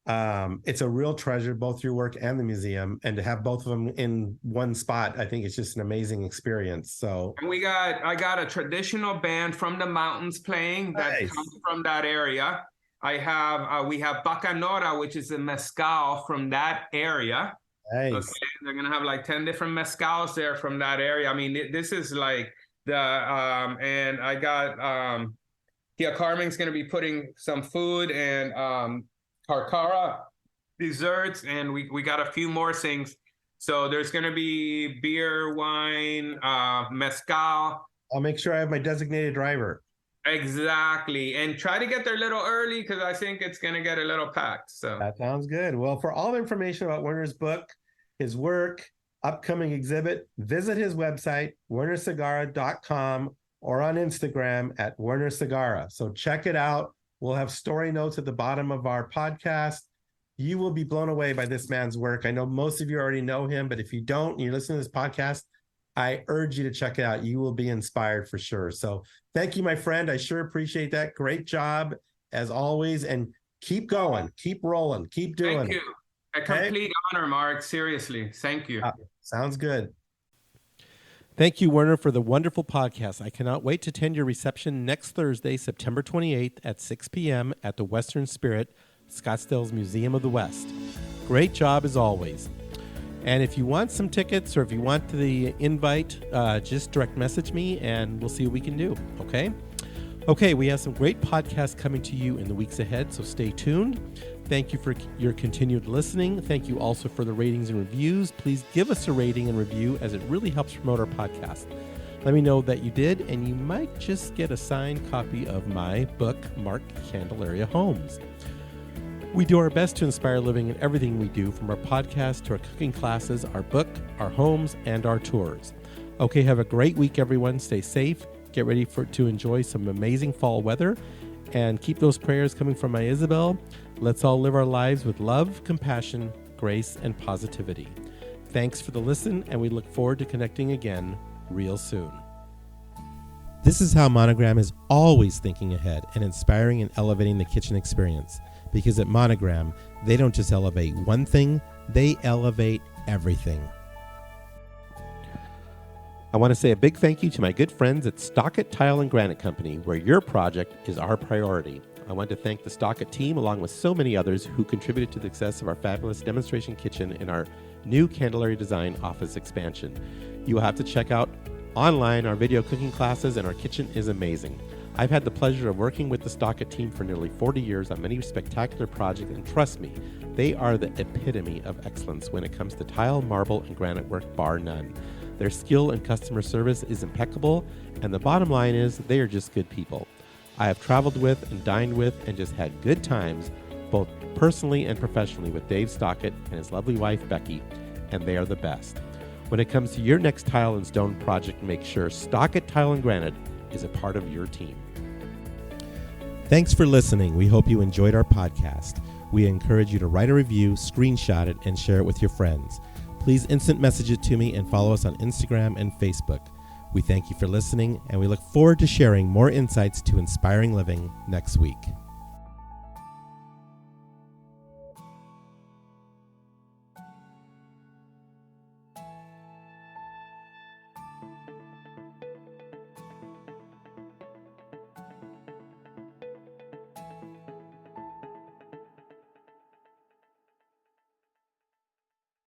It's a real treasure, both your work and the museum, and to have both of them in one spot, I think it's just an amazing experience. So, and I got a traditional band from the mountains playing that comes from that area. We have Bacanora, which is a mezcal from that area. Nice. Okay? They're gonna have like 10 different mezcals there from that area. I mean, this is like and I got Tia Carmen's gonna be putting some food and carcara desserts, and we got a few more things So there's going to be beer, wine, mezcal. I'll make sure I have my designated driver. Exactly. And try to get there a little early because I think it's going to get a little packed. So That sounds good. Well, for all the information about Werner's book, his work, upcoming exhibit, visit his website, wernersegarra.com, or on Instagram at Werner Segarra. So check it out. We'll have story notes at the bottom of our podcast. You will be blown away by this man's work. I know most of you already know him, but if you don't, and you're listening to this podcast, I urge you to check it out. You will be inspired for sure. So thank you, my friend. I sure appreciate that. Great job as always. And keep going, keep rolling, keep doing thank you. A complete honor, Mark. Seriously. Thank you. Sounds good. Thank you, Werner, for the wonderful podcast. I cannot wait to attend your reception next Thursday, September 28th at 6 p.m. at the Western Spirit Scottsdale's Museum of the West. Great job as always. And if you want some tickets or if you want the invite, just direct message me and we'll see what we can do. Okay, we have some great podcasts coming to you in the weeks ahead, so stay tuned. Thank you for your continued listening. Thank you also for the ratings and reviews. Please give us a rating and review as it really helps promote our podcast. Let me know that you did, and you might just get a signed copy of my book, marked Candelaria Homes. We do our best to inspire living in everything we do, from our podcast to our cooking classes, our book, our homes, and our tours. Okay, have a great week, everyone. Stay safe. Get ready to enjoy some amazing fall weather, and keep those prayers coming from my Isabel. Let's all live our lives with love, compassion, grace, and positivity. Thanks for the listen, and we look forward to connecting again real soon. This is how Monogram is always thinking ahead and inspiring and elevating the kitchen experience. Because at Monogram, they don't just elevate one thing, they elevate everything. I want to say a big thank you to my good friends at Stockett Tile and Granite Company, where your project is our priority. I want to thank the Stockett team, along with so many others who contributed to the success of our fabulous demonstration kitchen in our new Candelaria Design office expansion. You will have to check out online our video cooking classes, and our kitchen is amazing. I've had the pleasure of working with the Stockett team for nearly 40 years on many spectacular projects, and trust me, they are the epitome of excellence when it comes to tile, marble, and granite work, bar none. Their skill and customer service is impeccable, and the bottom line is they are just good people. I have traveled with and dined with and just had good times, both personally and professionally, with Dave Stockett and his lovely wife, Becky, and they are the best. When it comes to your next tile and stone project, make sure Stockett Tile and Granite is a part of your team. Thanks for listening. We hope you enjoyed our podcast. We encourage you to write a review, screenshot it, and share it with your friends. Please instant message it to me and follow us on Instagram and Facebook. We thank you for listening, and we look forward to sharing more insights to inspiring living next week.